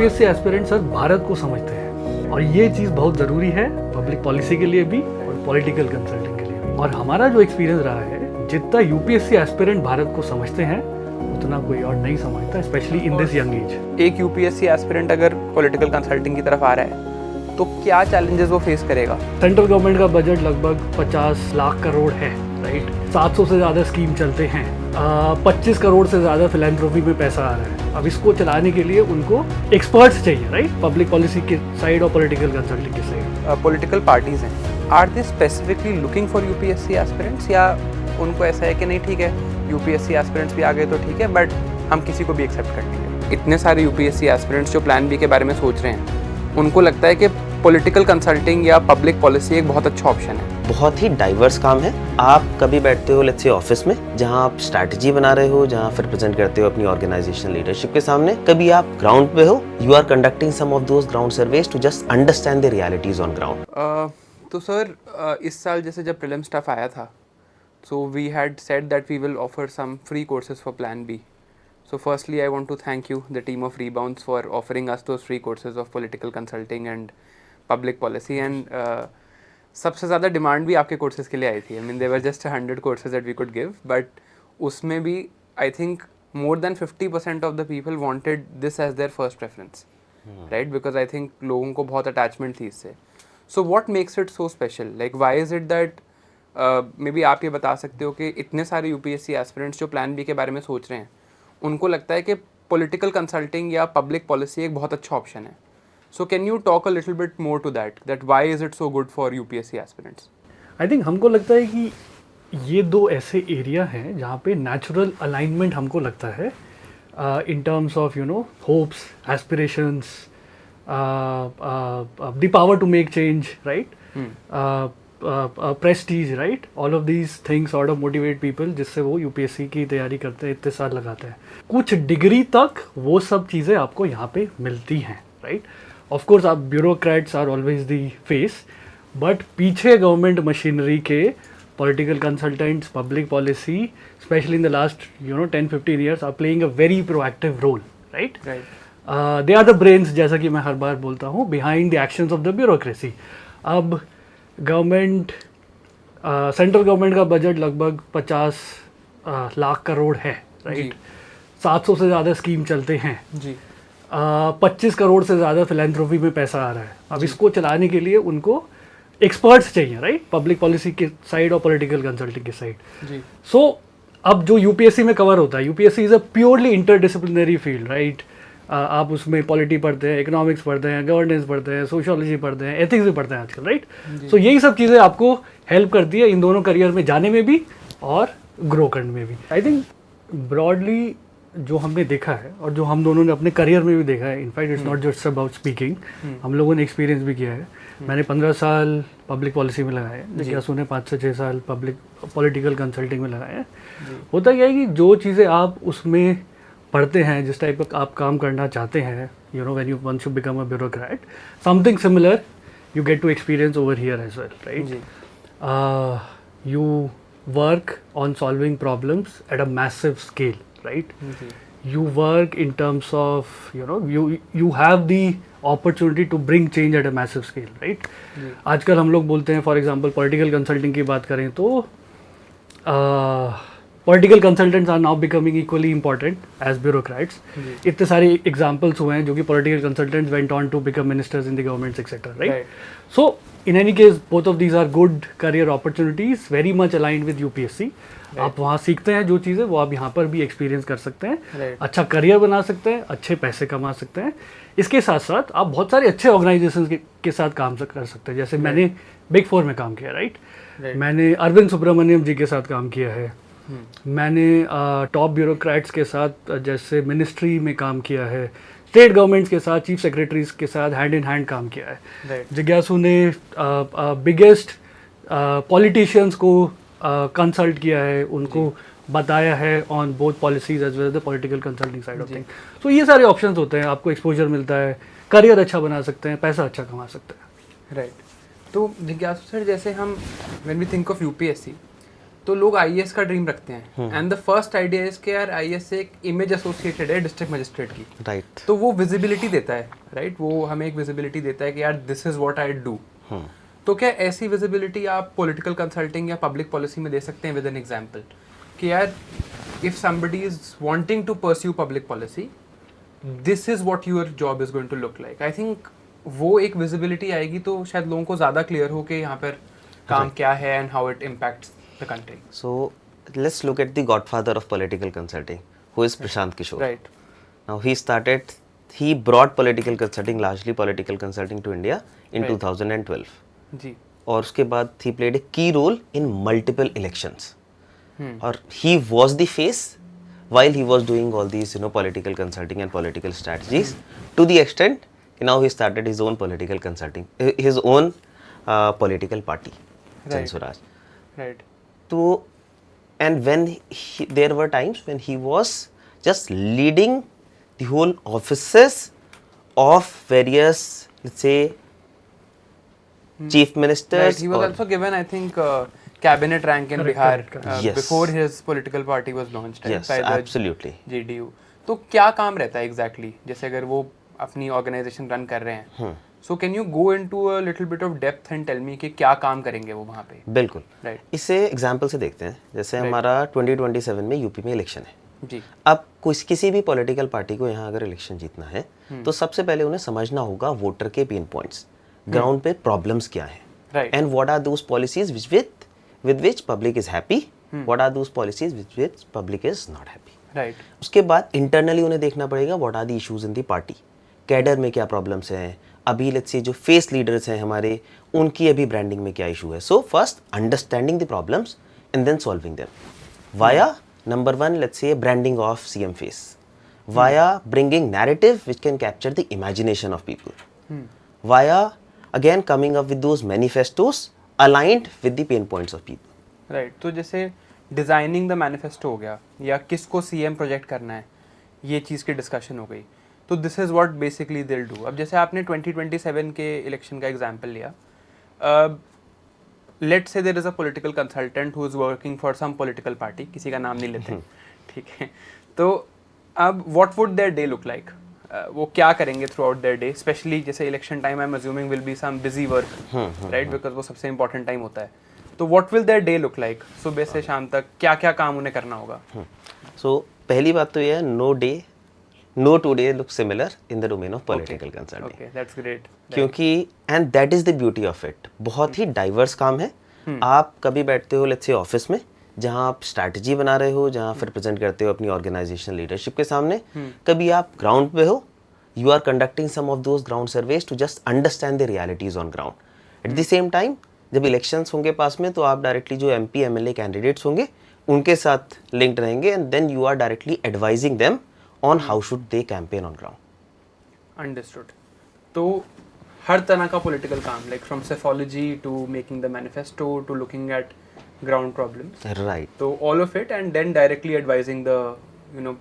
UPSC aspirant sir Bharat को समझते हैं और ये चीज़ बहुत ज़रूरी है पब्लिक पॉलिसी के लिए भी और पॉलिटिकल कंसल्टिंग के लिए भी। और हमारा जो एक्सपीरियंस रहा है, जितना यूपीएससी एस्पिरेंट भारत को समझते हैं उतना कोई और नहीं समझता, specially in this young age. एक यूपीएससी एस्पिरेंट अगर पॉलिटिकल कंसल्टिंग की तरफ आ रहा है तो क्या चैलेंजेस वो फेस करेगा? सेंट्रल गवर्नमेंट का बजट लगभग 50 लाख करोड़ है, राइट। 700 से ज़्यादा स्कीम चलते हैं, 25 करोड़ से ज़्यादा फिलैंथ्रोपी में पैसा आ रहा है। अब इसको चलाने के लिए उनको एक्सपर्ट्स चाहिए, राइट, पब्लिक पॉलिसी के साइड और पॉलिटिकल कंसल्टिंग के साइड। पॉलिटिकल पार्टीज हैं, are they specifically looking for UPSC aspirants, या उनको ऐसा है कि नहीं ठीक है यूपीएससी एस्पिरेंट्स भी आ गए तो ठीक है बट हम किसी को भी एक्सेप्ट कर लेंगे? इतने सारे यूपीएससी एस्पिरेंट्स जो प्लान बी के बारे में सोच रहे हैं, उनको लगता है कि पॉलिटिकल कंसल्टिंग या पब्लिक पॉलिसी एक बहुत अच्छा ऑप्शन है। बहुत ही डाइवर्स काम है। आप कभी बैठते हो लेट्स से ऑफिस में जहां आप स्ट्रैटेजी बना रहे हो, जहां फिर प्रेजेंट करते हो अपनी ऑर्गेनाइजेशनल लीडरशिप के सामने। कभी आप ग्राउंड पे हो, you are conducting some of those ground surveys to just understand the realities on ground. तो सर इस साल जैसे जब प्रीलिम स्टफ आया था, so we had said that we will offer some free courses for plan B. So firstly, I want to thank you, the team of Rebounds, for offering us those free courses of political consulting and public policy. And सबसे ज़्यादा demand भी आपके courses के लिए आई थी. I mean, there were just 100 courses that we could give, but उसमें भी I think more than 50% of the people wanted this as their first preference, right? Because I think लोगों को बहुत attachment थी इससे. So what makes it so special? Like why is it that maybe आप ये बता सकते हो कि इतने सारे UPSC aspirants जो प्लान बी के बारे में सोच रहे हैं, उनको लगता है कि पॉलिटिकल कंसल्टिंग या पब्लिक पॉलिसी एक बहुत अच्छा ऑप्शन है. So can you talk a little bit more to that why is it so good for UPSC aspirants? I think हमको लगता है कि ये दो ऐसे एरिया हैं जहाँ पे नेचुरल अलाइनमेंट हमको लगता है in terms of hopes, aspirations, the power to make change, right, prestige, right, all of these things sort of motivate people, जिससे वो यूपीएससी की तैयारी करते हैं, इतने साल लगाते हैं. कुछ डिग्री तक वो सब चीज़ें आपको यहाँ पे मिलती हैं, राइट. ऑफ कोर्स आप bureaucrats are always the face, but पीछे गवर्नमेंट मशीनरी के political consultants, public policy, specially in the last 10-15 years are playing a very proactive role, right. They are the brains, जैसा कि मैं हर बार बोलता हूँ, behind the actions of the bureaucracy. अब गवर्नमेंट, सेंट्रल गवर्नमेंट का बजट लगभग 50 लाख करोड़ है, राइट. 700 से ज़्यादा स्कीम चलते हैं जी. 25 करोड़ से ज़्यादा फिलैंथ्रोपी में पैसा आ रहा है. अब इसको चलाने के लिए उनको एक्सपर्ट्स चाहिए, राइट, पब्लिक पॉलिसी के साइड और पॉलिटिकल कंसल्टिंग के साइड. सो अब जो यूपीएससी में कवर होता है, UPSC is a purely interdisciplinary field, right. आप उसमें पॉलिटी पढ़ते हैं, इकोनॉमिक्स पढ़ते हैं, गवर्नेंस पढ़ते हैं, सोशियोलॉजी पढ़ते हैं, एथिक्स भी पढ़ते हैं आजकल, राइट. सो यही सब चीज़ें आपको हेल्प करती है इन दोनों करियर में जाने में भी और ग्रो करने में भी. आई थिंक ब्रॉडली जो हमने देखा है और जो हम दोनों ने अपने करियर में भी देखा है, in fact it's not just about speaking, हम लोगों ने एक्सपीरियंस भी किया है. मैंने 15 साल पब्लिक पॉलिसी में लगाए हैं, जिज्ञासु ने 5 से 6 साल पॉलिटिकल कंसल्टिंग में लगाए हैं. होता क्या है कि जो चीज़ें आप उसमें पढ़ते हैं, जिस टाइप का आप काम करना चाहते हैं, when you want to become a bureaucrat, something similar you get to experience over here as well, right? You work on solving problems at a massive scale, right? You work in terms of, you have the opportunity to bring change at a massive scale, right? आजकल हम लोग बोलते हैं, for example political consulting की बात करें तो political consultants are now becoming equally important as bureaucrats. इतने सारे एग्जाम्पल्स हुए हैं जो कि political consultants went on to become ministers in the government sector, right. So in any case both of these are good career opportunities, very much aligned with UPSC. आप वहाँ सीखते हैं जो चीज़ें, वो आप यहाँ पर भी एक्सपीरियंस कर सकते हैं, अच्छा करियर बना सकते हैं, अच्छे पैसे कमा सकते हैं. इसके साथ साथ आप बहुत सारे अच्छे ऑर्गेनाइजेशन के साथ काम कर सकते हैं. जैसे मैंने बिग 4 में काम किया, राइट. मैंने अरविंद सुब्रमण्यम जी के साथ काम किया है. मैंने टॉप ब्यूरोक्रेट्स के साथ जैसे मिनिस्ट्री में काम किया है, स्टेट गवर्नमेंट्स के साथ, चीफ सेक्रेटरीज के साथ हैंड इन हैंड काम किया है. जिज्ञासु ने बिगेस्ट पॉलिटिशियंस को कंसल्ट किया है, उनको बताया है on both policies as well as the political consulting side of thing. So ये सारे ऑप्शंस होते हैं, आपको एक्सपोजर मिलता है, करियर अच्छा बना सकते हैं, पैसा अच्छा कमा सकते हैं, राइट. तो जिज्ञासु सर, जैसे हम when we think of UPSC, तो लोग आईएएस का ड्रीम रखते हैं and the first idea is कि यार आईएएस से एक इमेज एसोसिएटेड है डिस्ट्रिक्ट मजिस्ट्रेट की, राइट। तो वो विजिबिलिटी देता है, राइट, वो हमें एक विजिबिलिटी देता है कि यार this is what I do. तो क्या ऐसी विजिबिलिटी आप पॉलिटिकल कंसल्टिंग या पब्लिक पॉलिसी में दे सकते हैं विद एन एग्जांपल कि यार if somebody is wanting to pursue public policy, this is what your job is going to look like. I think वो एक विजिबिलिटी आएगी तो शायद लोगों को ज़्यादा क्लियर हो कि यहाँ पर काम क्या है and how it impacts the country. So let's look at the godfather of political consulting, who is Prashant Kishore. Right, Now he brought political consulting, largely political consulting to India in Right. 2012. जी, और उसके बाद he played a key role in multiple elections. और he was the face while he was doing all these political consulting and political strategies, to the extent now he started his own political consulting, his own political party, Jan Right. Swaraj. Right, तो and when there were times when he was just leading the whole offices of various, let's say, chief ministers. Right. He was or- also given, I think, cabinet rank in Correct, Bihar correct, Yes. before his political party was launched. Right? Yes, by the absolutely. JDU. तो क्या काम रहता है exactly? जैसे अगर वो अपनी organization run कर रहे हैं, so can you go into a little bit of depth and tell me कि क्या काम करेंगे वो वहाँ पे? बिल्कुल। Right. इसे एग्जाम्पल से देखते हैं। जैसे Right. हमारा 2027 में यूपी में इलेक्शन है। जी, अब किसी भी पॉलिटिकल पार्टी को यहाँ अगर इलेक्शन जीतना है तो सबसे पहले उन्हें समझना होगा वोटर के पेन पॉइंट्स, ग्राउंड पे प्रॉब्लम्स क्या हैं, Right. And what are those policies with which public is happy, what are those policies with which public is not happy. right. उसके बाद इंटरनली उन्हें देखना पड़ेगा what are the issues in the party, cadre में क्या problems हैं, अभी let's say जो फेस लीडर्स हैं हमारे, उनकी अभी ब्रांडिंग में क्या इशू है. So first understanding the problems and then solving them via number one, let's say branding of CM face, via bringing narrative which can capture the imagination of people, via again coming up with those manifestos aligned with the pain points of people. Right, तो जैसे designing the manifesto हो गया या किसको CM project करना है, ये चीज़ की डिस्कशन हो गई, तो दिस इज़ व्हाट बेसिकली दिल डू. अब जैसे आपने 2027 के इलेक्शन का एग्जांपल लिया, let's say there is a political consultant who is working for some political party, किसी का नाम नहीं लेते, ठीक है, तो अब what would their day look like, वो क्या करेंगे throughout their day, specially जैसे election time I am assuming will be some busy work, right, because वो सबसे इंपॉर्टेंट टाइम होता है. तो what will their day look like, सुबह से शाम तक क्या क्या काम उन्हें करना होगा? So पहली बात तो ये है, no two day look similar in the domain of political consulting. Okay, that's great. क्योंकि and that is the beauty of it, बहुत ही डाइवर्स काम है. आप कभी बैठते हो लेट्स से ऑफिस में जहाँ आप स्ट्रैटेजी बना रहे हो, जहाँ फिर प्रेजेंट करते हो अपनी ऑर्गेनाइजेशनल लीडरशिप के सामने, कभी आप ग्राउंड पे हो, you are conducting some of those ground surveys to just understand the realities on ground. At the same time जब इलेक्शंस होंगे पास में, तो आप डायरेक्टली जो एमपी एमएलए कैंडिडेट्स होंगे उनके साथ लिंक्ड रहेंगे, and then you are directly advising them on how should they campaign on ground. Understood. तो हर तरह का पॉलिटिकल काम, like from psephology to making the manifesto to looking at ground problems, right. तो all of it, and then directly advising the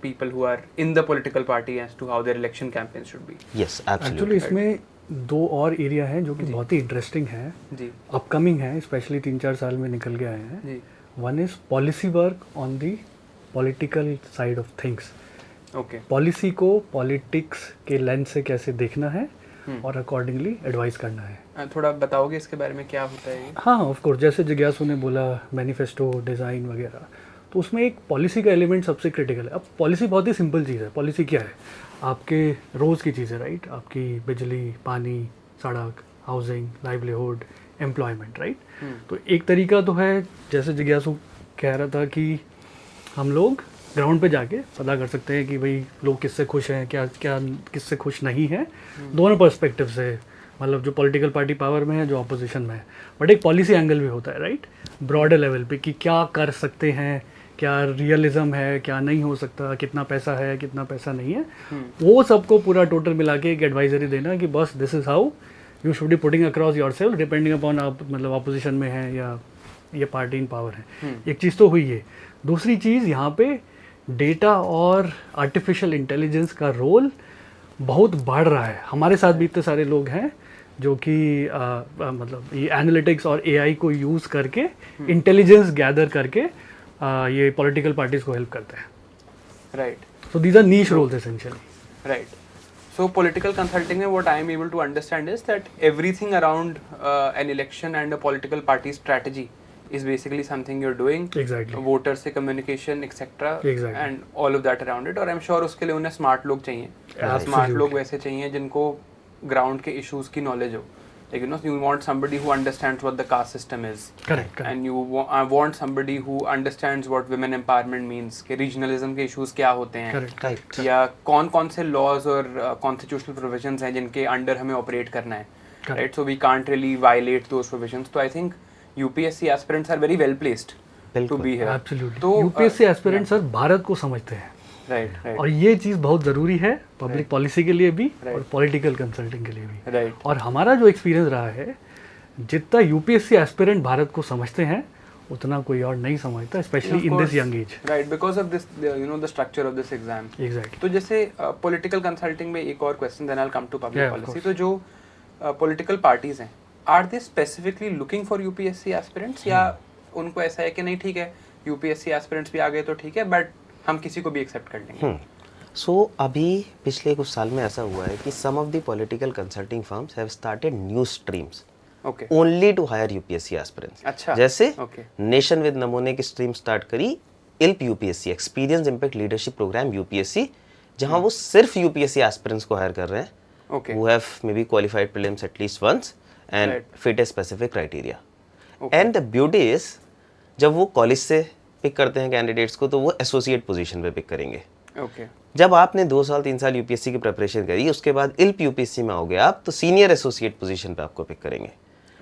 people who are in the political party as to how their election campaign should be. Yes actually absolutely. इसमें दो और area हैं जो कि बहुत ही interesting है, जी, upcoming है, स्पेशली 3-4 साल में निकल के आए हैं. जी, one is policy work on the political side of things. Okay, policy को पॉलिटिक्स के लेंस से कैसे देखना है और अकॉर्डिंगली एडवाइस करना है. थोड़ा बताओगे इसके बारे में क्या होता है ये? हाँ, ऑफ कोर्स, जैसे जिज्ञासु ने बोला मैनिफेस्टो डिज़ाइन वगैरह, तो उसमें एक पॉलिसी का एलिमेंट सबसे क्रिटिकल है. अब पॉलिसी बहुत ही सिंपल चीज़ है. पॉलिसी क्या है? आपके रोज़ की चीज़ें, राइट, आपकी बिजली, पानी, सड़क, हाउसिंग, लाइवलीहुड, एम्प्लॉयमेंट, राइट. तो एक तरीका तो है, जैसे जिज्ञासु कह रहा था, कि हम लोग ग्राउंड पे जाके पता कर सकते हैं कि भाई लोग किससे खुश हैं, क्या क्या किससे खुश नहीं हैं, दोनों पर्सपेक्टिव से, मतलब जो पॉलिटिकल पार्टी पावर में है, जो अपोजिशन में है. बट एक पॉलिसी एंगल भी होता है, राइट, ब्रॉडर लेवल पे, कि क्या कर सकते हैं, क्या रियलिज्म है, क्या नहीं हो सकता, कितना पैसा है, कितना पैसा नहीं है, वो सबको पूरा टोटल मिला के एक एडवाइजरी देना कि बस this is how you should be putting across your self, depending upon आप मतलब अपोजिशन में है या ये पार्टी इन पावर है. एक चीज़ तो हुई है. दूसरी चीज़, यहाँ पे डेटा और आर्टिफिशियल इंटेलिजेंस का रोल बहुत बढ़ रहा है. हमारे साथ भी इतने सारे लोग हैं जो कि मतलब ये एनालिटिक्स और एआई को यूज़ करके इंटेलिजेंस गैदर करके ये पॉलिटिकल पार्टीज को हेल्प करते हैं. Right. So these are niche roles essentially. Right. So political consulting में what I am able to understand is that everything around an election and a political party strategy is basically something you're doing. Exactly. Voter से communication etc. Exactly. And all of that around it. और I'm sure उसके लिए उन्हें smart लोग चाहिए. Absolutely. Smart लोग वैसे चाहिए जिनको ground के issues की knowledge हो. Like, you know, you want somebody who understands what the caste system is. Correct. And you want somebody who understands what women empowerment means. कि regionalism के issues क्या होते हैं. Correct. Right. या कौन से laws और constitutional provisions हैं जिनके under हमें operate करना है. Correct. Right. So we can't really violate those provisions. So I think UPSC aspirants are very well placed to बिल्कुल. be here. Absolutely. तो यूपीएससी एस्पिरेंट सर भारत को समझते हैं. Right. Right. और ये चीज़ बहुत ज़रूरी है पब्लिक Right. पॉलिसी के लिए भी Right. और पॉलिटिकल कंसल्टिंग के लिए भी. Right. और हमारा जो एक्सपीरियंस रहा है, जितना यूपीएससी एस्पिरेंट भारत को समझते हैं उतना कोई और नहीं समझता, specially Of in this course. Young age. Right. Because of this, the structure of this exam. Exactly. तो जैसे पॉलिटिकल कंसल्टिंग में एक और question, then I will come to public Yeah, of policy. course. तो जो पॉलिटिकल पार्टीज हैं, are they specifically looking for UPSC aspirants या उनको ऐसा है कि नहीं ठीक है यूपीएससी एस्पिरेंट्स भी आ गए तो ठीक है बट हम किसी को भी एक्सेप्ट कर लेंगे. सो अभी पिछले कुछ साल में ऐसा हुआ है कि some of the political consulting firms have started new streams okay. Only to hire UPSC aspirants. अच्छा. जैसे Okay. नेशन विद नमूने की स्ट्रीम स्टार्ट करी ILP UPSC, experience impact leadership programme UPSC, जहां वो सिर्फ यूपीएससी एस्पिरेंट्स को हायर कर रहे हैं Okay. who have maybe qualified prelims at least once and Right. fit a specific criteria. Okay. And the beauty is जब वो कॉलेज से पिक करते हैं कैंडिडेट्स को तो वो एसोसिएट पोजीशन पे पिक करेंगे. ओके. जब आपने 2 साल 3 साल यूपीएससी की प्रिपरेशन करी, उसके बाद इल्प यूपीएससी में आओगे आप तो सीनियर एसोसिएट पोजीशन पे आपको पिक करेंगे.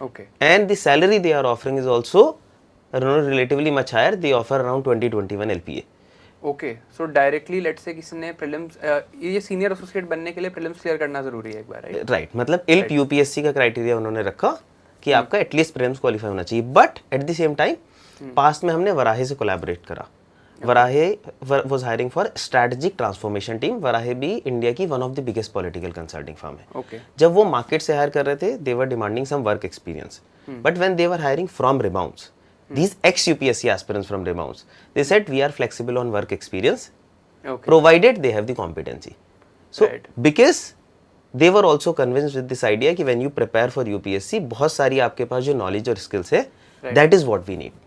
Okay. And the salary they are offering is also relatively much higher. They offer around 20-21 LPA. Okay. So directly let's say किसी ने प्रीलिम्स, ये सीनियर एसोसिएट बनने के लिए प्रीलिम्स क्लियर करना जरूरी है एक बार, राइट? राइट. मतलब इल्प यूपीएससी का क्राइटेरिया उन्होंने रखा कि आपका एटलीस्ट प्रीलिम्स क्वालिफाई होना चाहिए. But at the same time past में हमने वराहे से कोलैबोरेट करा. Varahe was hiring for strategic transformation team. Varahe भी इंडिया की one of the biggest political consulting firm है. ओके. जब वो मार्केट से हायर कर रहे थे, they were demanding some work experience. But when they were hiring from rebounds, these ex UPSC aspirants from Rebounds, they said we are flexible on work experience okay. provided they have the competency. So Right. because they were also convinced with this idea कि when you prepare for UPSC बहुत सारी आपके पास जो knowledge और skills है, Right. that is what we need.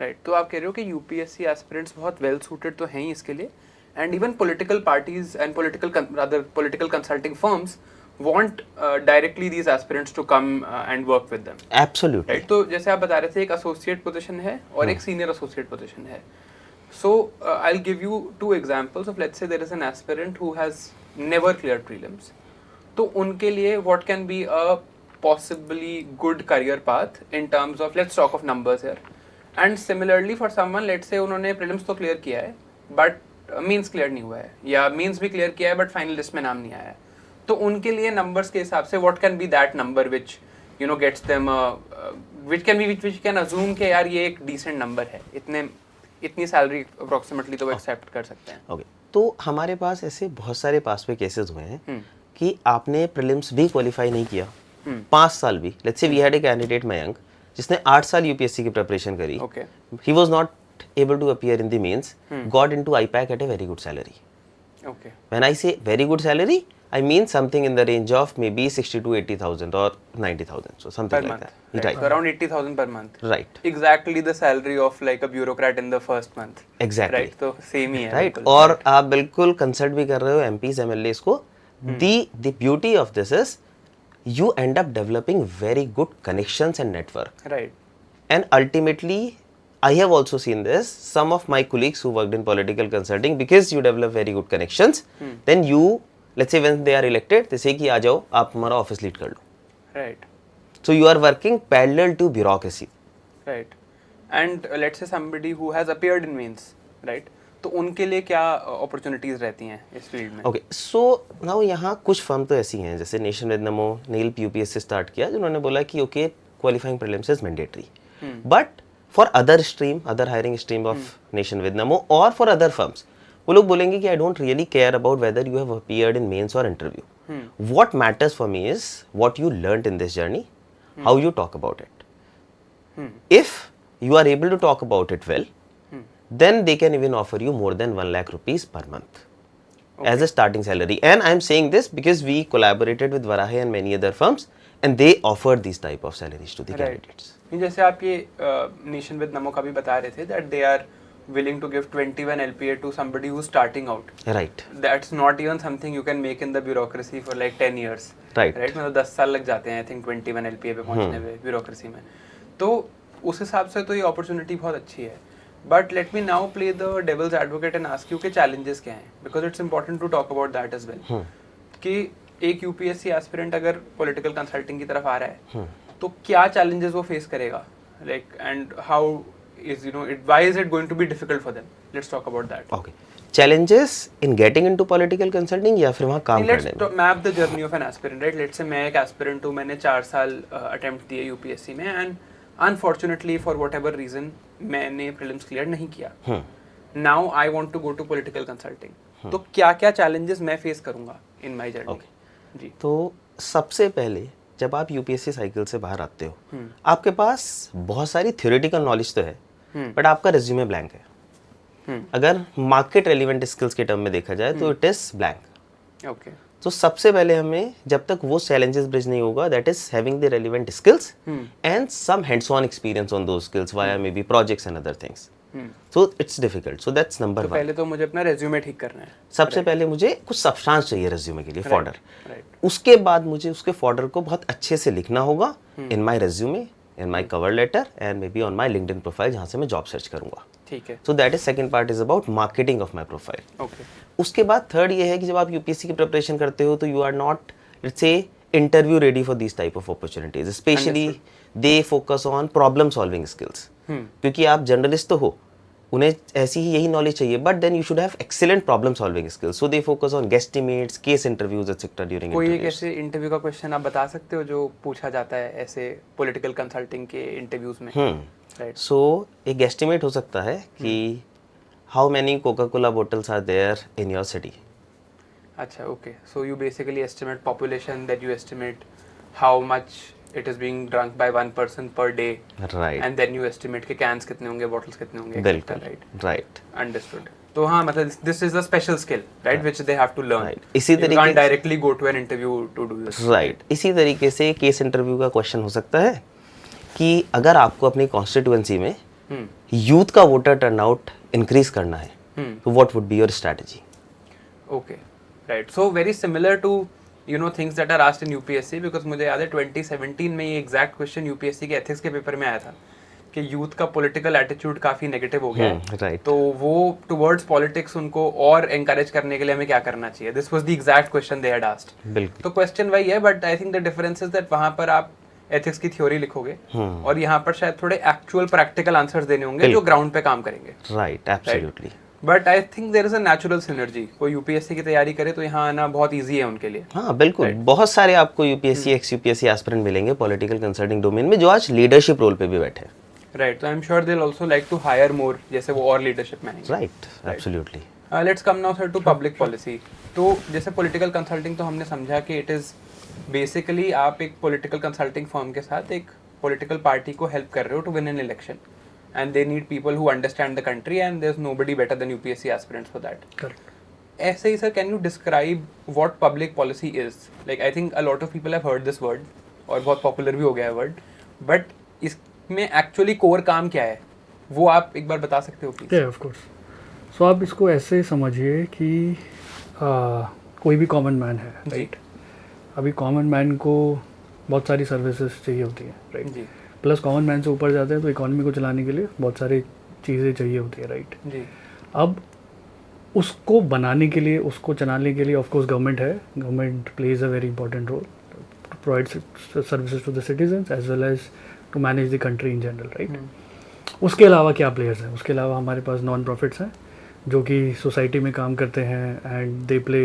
Right. तो आप कह रहे हो कि यूपीएससी एस्पिरेंट्स बहुत वेल सूटेड तो हैं ही इसके लिए, and even political parties and political consulting firms want directly these aspirants to come and work with them. Absolutely. Right. तो जैसे आप बता रहे थे एक एसोसिएट पोजीशन है और एक सीनियर एसोसिएट पोजीशन है. So I will give you 2 examples of let's say there is an aspirant who has never cleared prelims. तो उनके लिए what can be a possibly good career path in terms of, let's talk of numbers here. And similarly for someone let's say उन्होंने prelims तो clear किया है but means clear नहीं हुआ है, या मींस भी क्लियर किया है बट फाइनल लिस्ट में नाम नहीं आया है. तो उनके लिए नंबर्स के हिसाब से what can be that number which you know gets them, which can assume कि यार ये एक डिसेंट नंबर है, इतनी सैलरी अप्रोक्सीमेटली तो वो एक्सेप्ट कर सकते हैं. Okay. तो हमारे पास ऐसे बहुत सारे पास पे केसेस हुए हैं कि आपने प्रीलिम्स भी क्वालिफाई नहीं किया, 5 साल भी. Let's say we had a candidate Mayank जिसने 8 साल यूपीएससी की प्रिपरेशन करी. Okay. He was not able to appear in the mains, got into IPAC at a very good salary. Okay. When I say very good salary, I mean something in the range of maybe 60 to 80,000 or 90,000, so something Per like month. that. Right. So around 80,000 per month. Right. Exactly the salary of like a bureaucrat in the first month. Exactly. Right. तो same ही है. Right. बिल्कुल. और आप बिल्कुल consult भी कर रहे हो MPs MLAs को. The beauty of this is you end up developing very good connections and network. Right. And ultimately, I have also seen this. Some of my colleagues who worked in political consulting, because you develop very good connections, then you, let's say when they are elected, they say कि आ जाओ आप हमारा office lead कर लो. Right. So you are working parallel to bureaucracy. Right. And let's say somebody who has appeared in mains, right? तो उनके लिए क्या opportunities रहती हैं इस फील्ड में? Okay, so now यहाँ कुछ फर्म तो ऐसी हैं जैसे नेशन विद नमो ने यूपीएस से स्टार्ट किया, जिन्होंने बोला कि okay qualifying prelims is mandatory, but for other stream, other hiring stream of nation with Namo और फॉर अदर फर्म्स वो लोग बोलेंगे कि I don't really care about whether you have appeared in mains और interview. What matters for me is what you learned in this journey, how you talk about it. If you are able to talk about it well, then they can even offer you more than 1 lakh rupees per month as a starting salary. And I am saying this because we collaborated with Varahe and many other firms, and they offered these type of salaries to the candidates. जैसे आप ये nation with नमो का भी बता रहे थे that they are willing to give 21 LPA to somebody who's starting out. Right. That's not even something you can make in the bureaucracy for like 10 years. Right. Right. मतलब 10 साल लग जाते हैं I think 21 LPA पे पहुंचने में bureaucracy में. तो उस हिसाब से तो ये अपॉर्चुनिटी बहुत अच्छी है. But let me now play the devil's advocate and ask you कि challenges क्या हैं? Because it's important to talk about that as well. कि एक UPSC aspirant अगर political consulting की तरफ आ रहा है, तो क्या challenges वो face करेगा? Like and how is why is it going to be difficult for them? Let's talk about that. Okay. Challenges in getting into political consulting या फिर वहाँ काम करने में? Let's map the journey of an aspirant, right? Let's say मैं एक aspirant हूँ, मैंने 4 साल attempt दिए UPSC में and unfortunately for whatever reason मैंने prelims clear नहीं किया. Now I want to go to political consulting. तो क्या-क्या challenges मैं face करूँगा in my journey? जी. तो सबसे पहले जब आप यूपीएससी साइकिल से बाहर आते हो, आपके पास बहुत सारी थ्योरेटिकल नॉलेज तो है, बट आपका रिज्यूमे ब्लैंक है. अगर मार्केट रेलिवेंट स्किल्स के टर्म में देखा जाए तो इट इज ब्लैंक. ओके. तो सबसे पहले हमें जब तक वो चैलेंजेस ब्रिज नहीं होगा, that is having the relevant skills and some hands on experience on those skills via maybe projects and other things. So it's difficult. So that's number 1. पहले तो मुझे अपना रेज्यूमे ठीक करना है. सबसे पहले मुझे कुछ सब्सटेंस चाहिए रेज्यूमे के लिए, फॉर्डर. उसके बाद मुझे उसके फॉर्डर को बहुत अच्छे से लिखना होगा in my resume, in my cover letter and maybe on my LinkedIn profile जहाँ से मैं जॉब सर्च करूंगा. ठीक है. So that is second part is about marketing of my profile. Okay. उसके बाद थर्ड ये है कि जब आप यूपीएससी की प्रिपरेशन करते हो तो you are not let's say interview ready for this type of opportunities. Specially they focus on problem solving skills, क्योंकि आप जर्नलिस्ट तो हो, उन्हें ऐसी ही यही नॉलेज चाहिए, but then you should have excellent problem solving skills. So they focus on guesstimates, case interviews etcetera during. कोई एक ऐसे इंटरव्यू का क्वेश्चन आप बता सकते हो जो पूछा जाता है ऐसे पॉलिटिकल कंसल्टिंग के इंटरव्यूज में? राइट. सो एक एस्टिमेट हो सकता है कि how many Coca Cola bottles are there in your city. अच्छा. Okay. So you basically estimate population, that you estimate how much it is being drunk by one person per day, right, and then you estimate के cans कितने होंगे, bottles कितने होंगे, बिल्कुल, right, understood. तो हाँ, मतलब this is a special skill, right, which they have to learn. Right. इसी तरीके you can't directly go to an interview to do this. Right. इसी तरीके से केस इंटरव्यू का क्वेश्चन हो सकता है कि अगर आपको अपनी कॉन्स्टिट्यूएंसी में यूथ का वोटर टर्नआउट इंक्रीज करना है, तो what would be your strategy? Okay, right. So very similar to things that are asked in UPSC, because मुझे याद है 2017 में ये एग्जैक्ट क्वेश्चन यूपीएससी के एथिक्स के पेपर में आया था कि यूथ का पॉलिटिकल एटीट्यूड काफी नेगेटिव हो गया है. right. तो वो टुवर्ड्स पॉलिटिक्स उनको और एनकरेज करने के लिए हमें क्या करना चाहिए? This was the exact question they had asked. बिल्कुल. तो क्वेश्चन वही है, but I think the difference is that वहां पर आप एथिक्स की थ्योरी लिखोगे और यहाँ पर शायद थोड़े एक्चुअल प्रैक्टिकल आंसर्स देने होंगे जो ग्राउंड पे काम करेंगे. Right. Absolutely. But I think there is a natural synergy. कोई यूपीएससी की तैयारी करे तो यहाँ आना बहुत इजी है उनके लिए. हाँ बिल्कुल. बहुत सारे आपको यूपीएससी एक्स यूपीएससी एस्पिरेंट मिलेंगे पॉलिटिकल कंसल्टिंग डोमेन में जो आज लीडरशिप रोल पे भी बैठे हैं. राइट. तो I am sure they will also like to hire more, जैसे वो और लीडरशिप में आएंगे. Right. Absolutely. Let's come now sir to public policy. तो जैसे पॉलिटिकल कंसल्टिंग तो हमने समझा कि इट इज बेसिकली आप एक पॉलिटिकल कंसल्टिंग फर्म के साथ एक पॉलिटिकल पार्टी को हेल्प कर रहे हो to win an election. And they need people who understand the country, and there's nobody better than UPSC aspirants for that. Correct. ऐसे ही sir, can you describe what public policy is? Like I think a lot of people have heard this word और बहुत popular भी हो गया है word, but इसमें actually core काम क्या है? वो आप एक बार बता सकते हो please? Yeah, of course. So आप इसको ऐसे समझिए कि कोई भी कॉमन मैन है, राइट? अभी कॉमन मैन को बहुत सारी सर्विसेज चाहिए होती है, राइट? जी. प्लस कॉमन मैन से ऊपर जाते हैं तो इकोनॉमी को चलाने के लिए बहुत सारी चीज़ें चाहिए होती है, राइट? जी. अब उसको बनाने के लिए, उसको चलाने के लिए ऑफ कोर्स गवर्नमेंट है. Government plays a very important role to provide services to the citizens as well as to manage the country in general, right? उसके अलावा क्या प्लेयर्स हैं? उसके अलावा हमारे पास नॉन प्रॉफिट्स हैं जो कि सोसाइटी में काम करते हैं and they play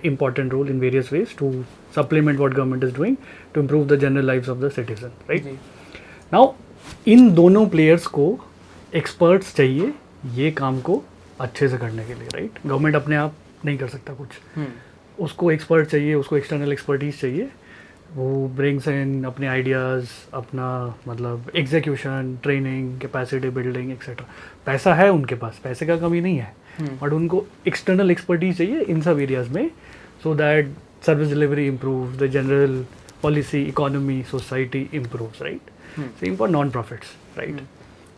important role in various ways to supplement what government is doing to improve the general lives of the citizen, right? Now इन दोनों players को experts चाहिए ये काम को अच्छे से करने के लिए, right? गवर्नमेंट अपने आप नहीं कर सकता कुछ. उसको एक्सपर्ट चाहिए, उसको एक्सटर्नल एक्सपर्टीज चाहिए, वो ब्रिंग्स इन अपने आइडियाज़, अपना मतलब execution, training, capacity building etcetera. पैसा है उनके पास, पैसे का कमी नहीं है, बट उनको एक्सटर्नल एक्सपर्टीज चाहिए इन सब एरियाज में, so that service delivery improve, the general policy, economy, society improves, right. Same for non profits, right.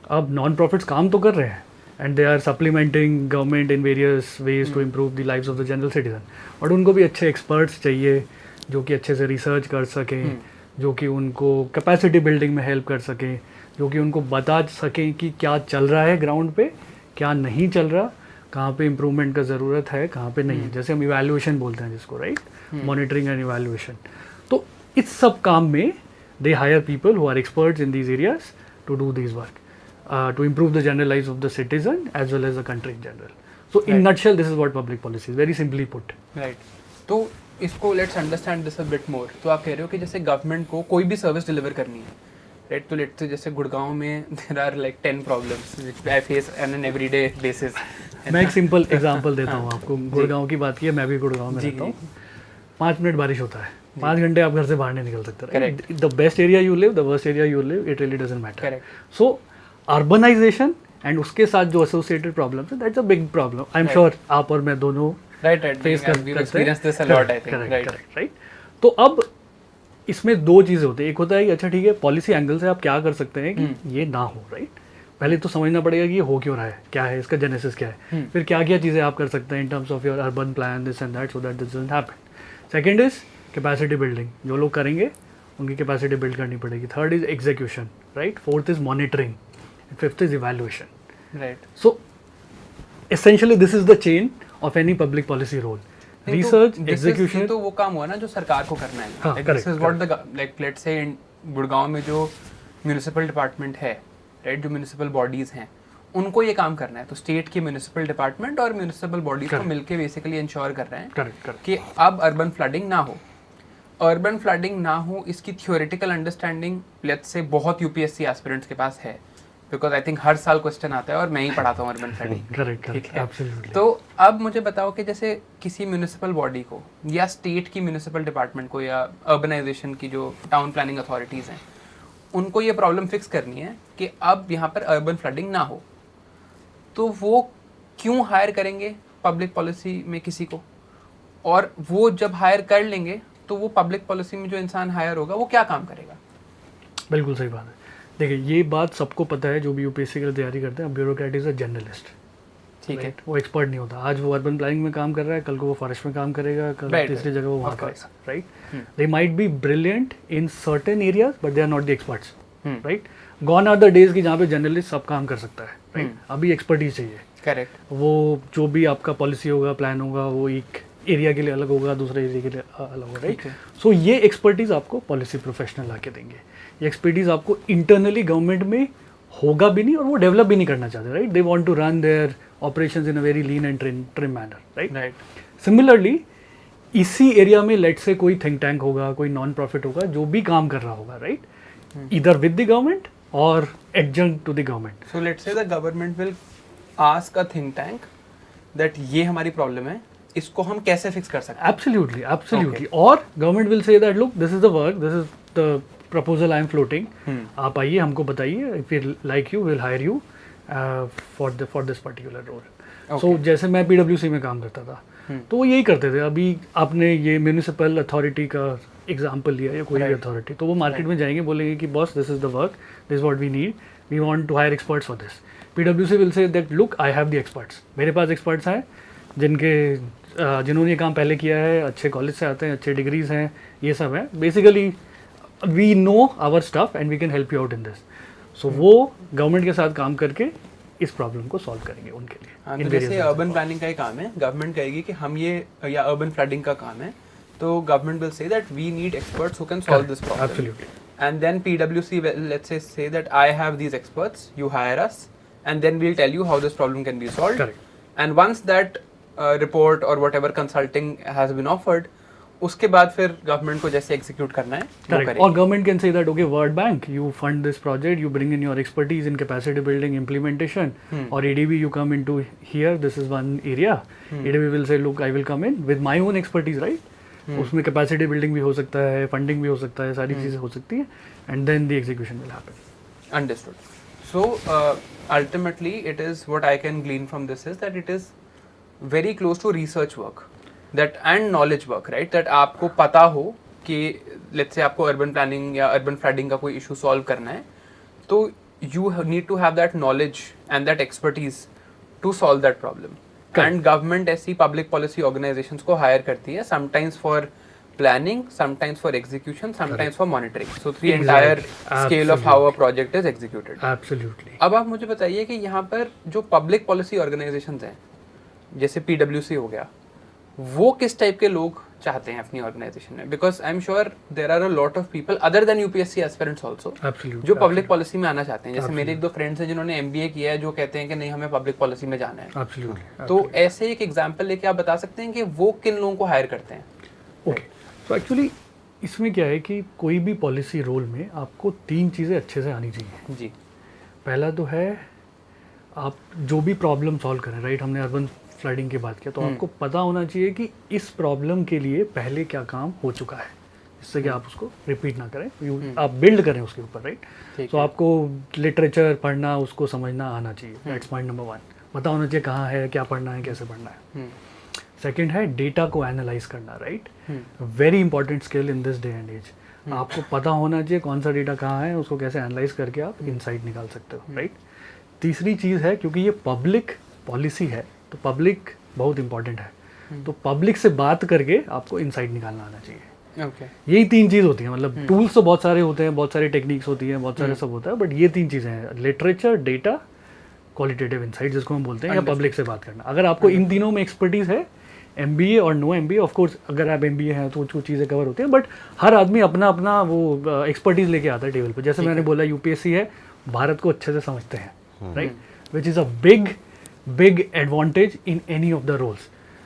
अब नॉन प्रॉफिट्स काम तो कर रहे हैं and they are supplementing government in various ways to improve the lives of the general citizen, but उनको भी अच्छे experts चाहिए जो कि अच्छे से रिसर्च कर सकें, जो कि उनको कैपेसिटी बिल्डिंग में हेल्प कर सकें, जो कि उनको बता सकें कि क्या चल रहा है ग्राउंड पे, क्या नहीं चल रहा, कहाँ पे इम्प्रूवमेंट का ज़रूरत है, कहाँ पे नहीं है। जैसे हम इवैल्यूएशन बोलते हैं जिसको, राइट, मॉनिटरिंग एंड इवैल्यूएशन। तो इस सब काम में they hire people who are experts in these areas to do this work, to improve the general lives of the citizen as well as the country in general. So in nutshell, this is what public policy is, very simply put. Right. तो इसको let's understand this a bit more. तो आप कह रहे हो कि जैसे government को कोई भी सर्विस डिलीवर करनी है, राइट, तो लेट्स से जैसे गुड़गांव में there are like 10 problems which I face on an everyday basis. मैं एक सिंपल एग्जांपल देता हूँ आपको। गुड़गांव की बात की है, मैं भी गुड़गांव में रहता हूँ। 5 मिनट बारिश होता है, 5 घंटे आप घर से बाहर नहीं निकल सकते। The best area you live, the worst area you live, it really doesn't matter. So urbanisation and उसके साथ जो एसोसिएटेड प्रॉब्लम्स है, that's a big problem. I am sure आप और मैं दोनों फेस करते हैं, राइट। तो अब इसमें दो चीज़ें होती है। एक होता है कि अच्छा ठीक है, पॉलिसी एंगल से आप क्या कर सकते हैं कि ये ना हो, राइट। पहले तो समझना पड़ेगा कि ये हो क्यों रहा है, क्या है इसका जेनेसिस, क्या है, फिर क्या क्या चीज़ें आप कर सकते हैं इन terms of your urban plan, this and that, so that this doesn't happen. Second is capacity building, जो लोग करेंगे उनकी कैपेसिटी बिल्ड करनी पड़ेगी। Third is execution, right. Fourth is monitoring, fifth is evaluation, right. So essentially this is the chain of any public policy role, research, execution। तो वो काम हुआ ना जो सरकार को करना है, हाँ, like this is what the like let's say in Gurgaon में जो म्यूनिसिपल डिपार्टमेंट है, राइट, जो म्यूनिसिपल बॉडीज हैं उनको ये काम करना है। तो स्टेट की म्यूनिसिपल डिपार्टमेंट और म्यूनिसिपल बॉडीज को मिलकर बेसिकली इंश्योर कर रहे हैं कि अब अर्बन फ्लडिंग ना हो। अर्बन फ्लडिंग ना हो, इसकी थियोरेटिकल अंडरस्टैंडिंग लेट्स से बहुत यूपीएससी एस्पिरेंट्स के पास है, बिकॉज आई थिंक हर साल क्वेश्चन आता है और मैं ही पढ़ाता हूँ अर्बन फ्लडिंग, ठीक है। तो अब मुझे बताओ कि जैसे किसी म्यूनिसिपल बॉडी को या स्टेट की म्यूनिसिपल डिपार्टमेंट को या अर्बनाइजेशन की जो टाउन प्लानिंग अथॉरिटीज़ हैं, उनको ये प्रॉब्लम फिक्स करनी है कि अब यहाँ पर अर्बन फ्लडिंग ना हो, तो वो क्यों हायर करेंगे पब्लिक पॉलिसी में किसी को? और वो जब हायर कर लेंगे तो वो पब्लिक पॉलिसी में जो इंसान हायर होगा वो क्या काम करेगा? बिल्कुल सही बात है। देखिए ये बात सबको पता है जो भी यूपीएससी की तैयारी करते हैं, ब्यूरोक्रेट इज अ जर्नलिस्ट, ठीक है। वो एक्सपर्ट नहीं होता। आज वो अर्बन प्लानिंग में काम कर रहा है, कल को वो फॉरेस्ट में काम करेगा, कल तीसरी जगह वो वहाँ करेगा, right. They might be brilliant in certain areas but they are not the experts, right. Gone are the days की जहाँ पे जर्नलिस्ट सब काम कर सकता है, राइट। अभी एक्सपर्टीज चाहिए, करेक्ट। वो जो भी आपका पॉलिसी होगा, प्लान होगा, वो एक एरिया के लिए अलग होगा, दूसरे एरिया के लिए अलग होगा, राइट। सो ये एक्सपर्टीज आपको पॉलिसी प्रोफेशनल ला के देंगे। ये एक्सपर्टीज आपको इंटरनली गवर्नमेंट में होगा भी नहीं और वो डेवलप भी नहीं करना चाहते, right. They want to run their operations in a very lean and trim manner, right. Similarly इसी एरिया में लेट्स से कोई थिंक टैंक होगा, कोई नॉन प्रॉफिट होगा जो भी काम कर रहा होगा, right, either with the government और adjunct to the government. So let's say the government will ask a think tank that ये हमारी प्रॉब्लम है, इसको हम कैसे फिक्स कर सकते हैं? Absolutely, absolutely. और government will say that look, this is the work, this is the proposal I am floating, आप आइए हमको बताइए, if we like you will hire you for this particular role. So जैसे मैं पीडब्ल्यूसी में काम करता था तो वो यही करते थे। अभी आपने ये म्यूनिसिपल अथॉरिटी का एग्जाम्पल लिया या कोई भी अथॉरिटी, तो वो मार्केट में जाएंगे, बोलेंगे कि boss this is the work, this is what we need, we want to hire experts for this. पीडब्ल्यूसी will say that look I have the experts, मेरे पास एक्सपर्ट्स हैं जिन्होंने ये काम पहले किया है, अच्छे कॉलेज से आते हैं, अच्छे डिग्रीज हैं, ये सब है। Basically we know our stuff and we can help you out in this. So वो गवर्नमेंट के साथ काम करके इस प्रॉब्लम को सॉल्व करेंगे उनके लिए। हाँ, तो जैसे अर्बन प्लानिंग का ही काम है, गवर्नमेंट कहेगी कि हम ये, या अर्बन फ्लडिंग का काम है, तो government will say that we need experts who can solve this problem. Absolutely. And then पीडब्ल्यूसी let's say that I have these experts, you hire us and then we will tell you how this problem can be solved. And once that report or whatever consulting has been offered, उसके बाद फिर government को जैसे execute करना है वो Correct. करेगी। Or government can say that, okay, World Bank, you fund this project, you bring in your expertise in capacity building, implementation, or ADB, you come into here, this is one area. ADB will say, look, I will come in with my own expertise, right? उसमें capacity building भी हो सकता है, funding भी हो सकता है, सारी चीज़ें हो सकती हैं, and then the execution will happen. Understood. So ultimately, it is what I can glean from this is that it is very close to research work, that and knowledge work, right? That आपको पता हो कि let's say आपको urban planning या urban flooding का कोई issue solve करना है, तो you need to have that knowledge and that expertise to solve that problem. And government ऐसी public policy organizations को hire करती है, sometimes for planning, sometimes for execution, sometimes for monitoring. So the entire scale of how a project is executed. Absolutely. अब आप मुझे बताइए कि यहाँ पर जो पब्लिक पॉलिसी ऑर्गेनाइजेशंस हैं, जैसे PwC हो गया, वो किस टाइप के लोग चाहते हैं अपनी ऑर्गेनाइजेशन में? Because I am sure there are a lot of people other than UPSC aspirants also जो पब्लिक पॉलिसी में आना चाहते हैं। जैसे मेरे एक दो फ्रेंड्स हैं जिन्होंने MBA किया है, जो कहते हैं कि नहीं हमें पब्लिक पॉलिसी में जाना है। Absolutely. तो ऐसे एक एग्जांपल लेके आप बता सकते हैं कि वो किन लोगों को हायर करते हैं? ओके, तो एक्चुअली इसमें क्या है कि कोई भी पॉलिसी रोल में आपको 3 चीज़ें अच्छे से आनी चाहिए जी। पहला तो है आप जो भी प्रॉब्लम सॉल्व करें, राइट? हमने अर्बन फ्लडिंग की बात किया, तो आपको पता होना चाहिए कि इस प्रॉब्लम के लिए पहले क्या काम हो चुका है, जिससे कि आप उसको रिपीट ना करें, आप बिल्ड करें उसके ऊपर, राइट? तो आपको लिटरेचर पढ़ना, उसको समझना आना चाहिए, दैट्स पॉइंट नंबर 1। पता होना चाहिए कहाँ है, क्या पढ़ना है, कैसे पढ़ना है। सेकेंड है डेटा को एनालाइज करना, राइट? Very important skill in this day and age. आपको पता होना चाहिए कौन सा डेटा कहाँ है, उसको कैसे एनालाइज करके आप इनसाइट निकाल सकते हो, राइट? तीसरी चीज़ है, क्योंकि ये पब्लिक पॉलिसी है तो पब्लिक बहुत इंपॉर्टेंट है, तो पब्लिक से बात करके आपको इनसाइट निकालना आना चाहिए। यही 3 चीज़ होती हैं, मतलब टूल्स तो बहुत सारे होते हैं, बहुत सारी टेक्निक्स होती हैं, बहुत सारे सब होता है, बट ये 3 चीज़ें हैं, लिटरेचर, डेटा, क्वालिटेटिव इनसाइट जिसको हम बोलते हैं, या पब्लिक से बात करना। अगर आपको इन तीनों में एक्सपर्टीज़ है, MBA और नो MBA, ऑफ कोर्स अगर आप MBA हैं तो वो चीज़ें कवर होती हैं, बट हर आदमी अपना अपना वो एक्सपर्टीज़ लेके आता है टेबल पर। जैसे मैंने बोला UPSC है, भारत को अच्छे से समझते हैं, right? Which is a big advantage in any of the roles.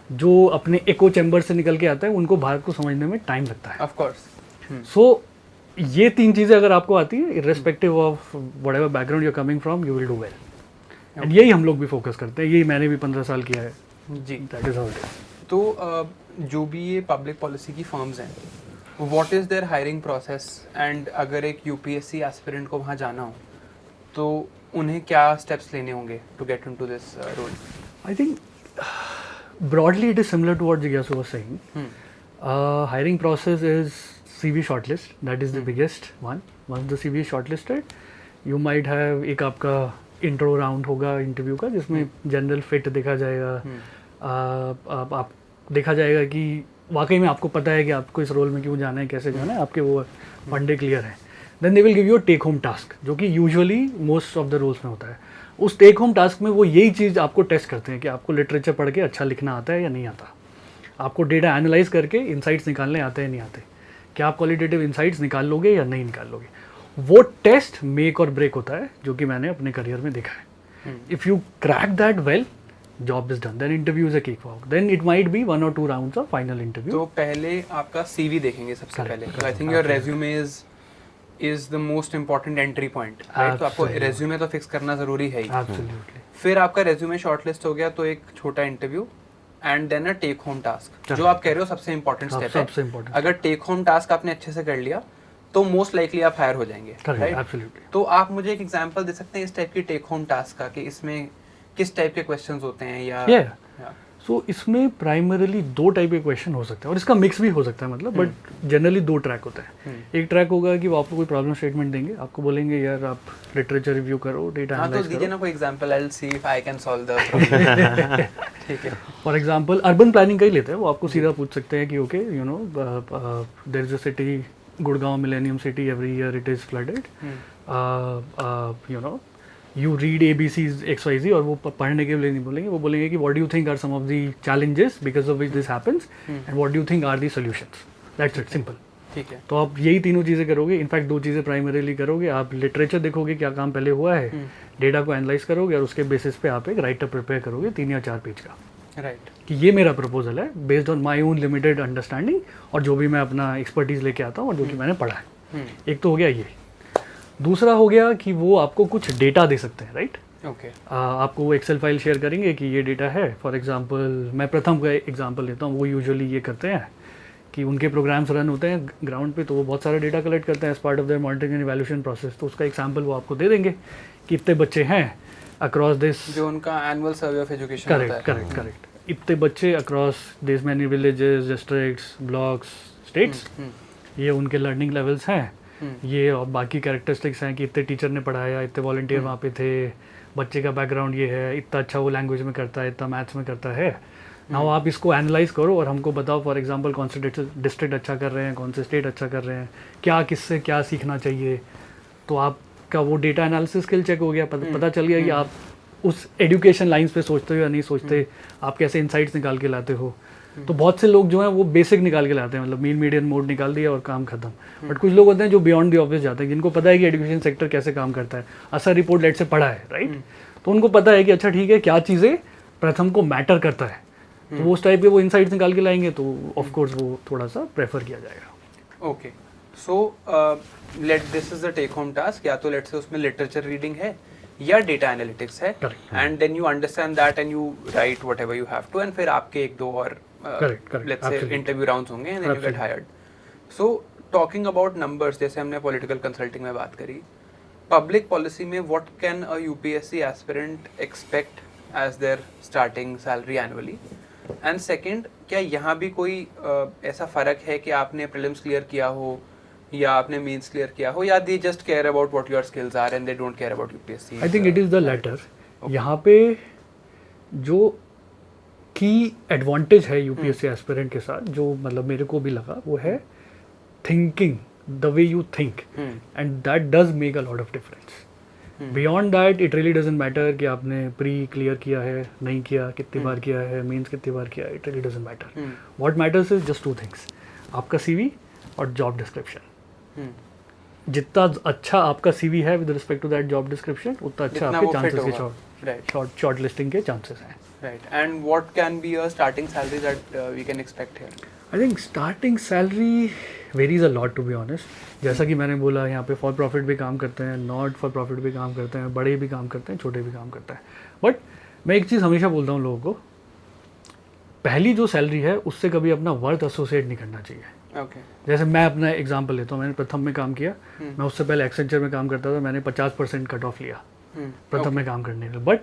जो अपने एको चैम्बर से निकल के आता है, उनको भारत को समझने में टाइम लगता है, ऑफ कोर्स। सो ये 3 चीज़ें अगर आपको आती है, irrespective of whatever background you are coming from, you will do well. And यही हम लोग भी फोकस करते हैं, यही मैंने भी 15 साल किया है जी। That is how it is. तो जो भी ये पब्लिक पॉलिसी की फर्म्स हैं, what is their hiring process? And अगर एक UPSC एस्पिरेंट को वहाँ जाना हो तो उन्हें क्या स्टेप्स लेने होंगे to get into this role? I think broadly it is similar to what Jigyasu was saying. Hiring process is CV shortlist, that is the biggest one. Once the CV is shortlisted, you might have एक आपका intro round होगा interview का, जिसमें general fit देखा जाएगा, आप देखा जाएगा कि वाकई में आपको पता है कि आपको इस रोल में क्यों जाना है, कैसे जाना है, आपके वो फंडे क्लियर हैं। Then they will give you a take home task, जो कि usually most of the roles में होता है। उस टेक होम टास्क में वो यही चीज़ आपको टेस्ट करते हैं कि आपको लिटरेचर पढ़ के अच्छा लिखना आता है या नहीं आता, आपको डेटा एनालाइज करके इनसाइट्स निकालने आते हैं नहीं आते, क्या आप क्वालिटेटिव इनसाइट्स निकाल लोगे या नहीं निकाल लोगे। वो टेस्ट मेक और ब्रेक होता है, जो कि मैंने अपने करियर में देखा है। If you crack that well, job is done, then interview is a cake walk, then it might be 1 or 2 rounds of final interview. तो पहले आपका CV देखेंगे सबसे Correct, पहले। correct, I think your resume is the most important entry point, right? तो आपको resume तो fix करना जरूरी है ही। एब्सोल्युटली। फिर आपका रेज्यूमे शॉर्टलिस्ट हो गया तो एक छोटा interview and then a take home task, जो आप कह रहे हो सबसे इंपॉर्टेंट स्टेप है। सबसे इम्पोर्टेंट, अगर टेक होम टास्क आपने अच्छे से कर लिया तो मोस्ट लाइकली आप हायर हो जाएंगे, राइट? एब्सोल्युटली। तो आप मुझे एक एग्जांपल दे सकते हैं इस टाइप की टेक होम टास्क का, कि इसमें किस टाइप के क्वेश्चंस होते हैं या सो इसमें प्राइमरीली 2 टाइप के क्वेश्चन हो सकते हैं, और इसका मिक्स भी हो सकता है, मतलब बट जनरली 2 ट्रैक होता है। एक ट्रैक होगा कि वो आपको कोई प्रॉब्लम स्टेटमेंट देंगे, आपको बोलेंगे यार आप लिटरेचर रिव्यू करो, डेटा एनालाइज करो। तो दीजिए ना कोई example, I will see if I can solve the problem. ठीक है। फॉर एग्जांपल अर्बन प्लानिंग का ही लेते हैं, वो आपको सीधा पूछ सकते हैं कि okay you know there is a city Gurgaon millennium city, every year it is flooded, you know you read ABCs XYZ, और वो पढ़ने के लिए नहीं बोलेंगे, वो बोलेंगे कि what do you think are some of the challenges because of which this happens and what do you think are the solutions, that's it, simple. ठीक है। तो आप यही तीनों चीज़ें करोगे, इनफैक्ट 2 चीज़ें प्राइमरीली करोगे, आप लिटरेचर देखोगे क्या काम पहले हुआ है, डेटा को एनालाइज करोगे, और उसके बेसिस पे आप एक राइटर प्रिपेयर करोगे 3 या 4 पेज का। राइट कि ये मेरा प्रपोजल है based on my own limited understanding और जो भी मैं अपना एक्सपर्टीज़ लेके आता हूँ और जो कि मैंने पढ़ा है। एक तो हो गया ये। दूसरा हो गया कि वो आपको कुछ डेटा दे सकते हैं, राइट। ओके आपको वो एक्सेल फाइल शेयर करेंगे कि ये डेटा है। फॉर एग्जांपल मैं प्रथम का एग्जांपल लेता हूँ, वो यूजुअली ये करते हैं कि उनके प्रोग्राम्स रन होते हैं ग्राउंड पे, तो वो बहुत सारा डेटा कलेक्ट करते हैं as part of their monitoring and evaluation process. तो उसका एग्जांपल वो आपको दे देंगे कि इतने बच्चे हैं अक्रॉस दिस, जो उनका annual survey of education correct correct correct, इतने बच्चे across this many villages, districts, blocks, states, ये उनके लर्निंग लेवल्स हैं, ये और बाकी कैरेक्टरिस्टिक्स हैं कि इतने टीचर ने पढ़ाया, इतने वॉलंटियर वहाँ पे थे, बच्चे का बैकग्राउंड ये है, इतना अच्छा वो लैंग्वेज में करता है, इतना मैथ्स में करता है। नाउ आप इसको एनालाइज करो और हमको बताओ फॉर एग्जांपल कौन से डिस्ट्रिक्ट अच्छा कर रहे हैं, कौन से स्टेट अच्छा कर रहे हैं, क्या किससे क्या सीखना चाहिए। तो आपका वो डेटा एनालिसिस स्किल चेक हो गया, पता चल गया कि आप उस एजुकेशन लाइंस पे सोचते हो या नहीं सोचते, आप कैसे इंसाइट्स निकाल के लाते हो। तो बहुत से लोग जो हैं वो बेसिक निकाल के लाते हैं, मतलब मीन मीडियन मोड निकाल दिया और काम खत्म। बट कुछ लोग होते हैं जो बियॉन्ड द ऑफिस जाते हैं, जिनको पता है कि एजुकेशन सेक्टर कैसे काम करता है, असर रिपोर्ट लेट से पढ़ा है, राइट। तो उनको पता है कि अच्छा ठीक है क्या चीज़ें प्रथम को मैटर करता है, तो वो उस टाइप के वो इनसाइट्स निकाल के लाएंगे, तो ऑफ कोर्स वो थोड़ा सा प्रेफर किया जाएगा। Okay so let this is the take home task, या तो लेट से उसमें लिटरेचर रीडिंग है या डेटा एनालिटिक्स है, and then you understand that and you write whatever you have to, and फिर आपके एक दो और लेट्स से इंटरव्यू राउंड्स होंगे and then you get hired. So talking about numbers, जैसे हमने पॉलिटिकल कंसल्टिंग में बात करी, पब्लिक पॉलिसी में what can a UPSC aspirant expect as their starting salary annually, and second क्या यहाँ भी कोई ऐसा फ़र्क है कि आपने प्रीलिम्स क्लियर किया हो या आपने मेंस क्लियर किया हो, या they just care about what your skills are and they don't care about UPSC? I think it is the latter. यहाँ पे जो की एडवांटेज है यूपीएससी एस्पिरेंट के साथ, जो मतलब मेरे को भी लगा, वो है thinking, the way you think, and that does make a lot of difference. Beyond that it really doesn't matter कि आपने प्री क्लियर किया है नहीं किया, कितनी बार किया है, मीन्स कितनी बार किया है, it really doesn't matter. What matters is just two things, आपका सीवी और जॉब डिस्क्रिप्शन। जितना अच्छा आपका सीवी है with respect to that job description, उतना अच्छा आपके चांसेस के शॉर्ट लिस्टिंग के चांसेस हैं। Right. And what can be a starting salary that we can expect here? I think starting salary varies a lot to be honest. जैसा कि मैंने बोला, यहाँ पे फॉर प्रॉफिट भी काम करते हैं, नॉट फॉर प्रॉफिट भी काम करते हैं, बड़े भी काम करते हैं, छोटे भी काम करते हैं। बट मैं एक चीज़ हमेशा बोलता हूँ लोगों को, पहली जो सैलरी है उससे कभी अपना वर्थ एसोसिएट नहीं करना चाहिए। Okay. जैसे मैं अपना एग्जांपल लेता हूँ, मैंने प्रथम में काम किया, मैं उससे पहले एक्सेंचर में काम करता था, मैंने 50% कट ऑफ लिया प्रथम में काम करने के लिए। बट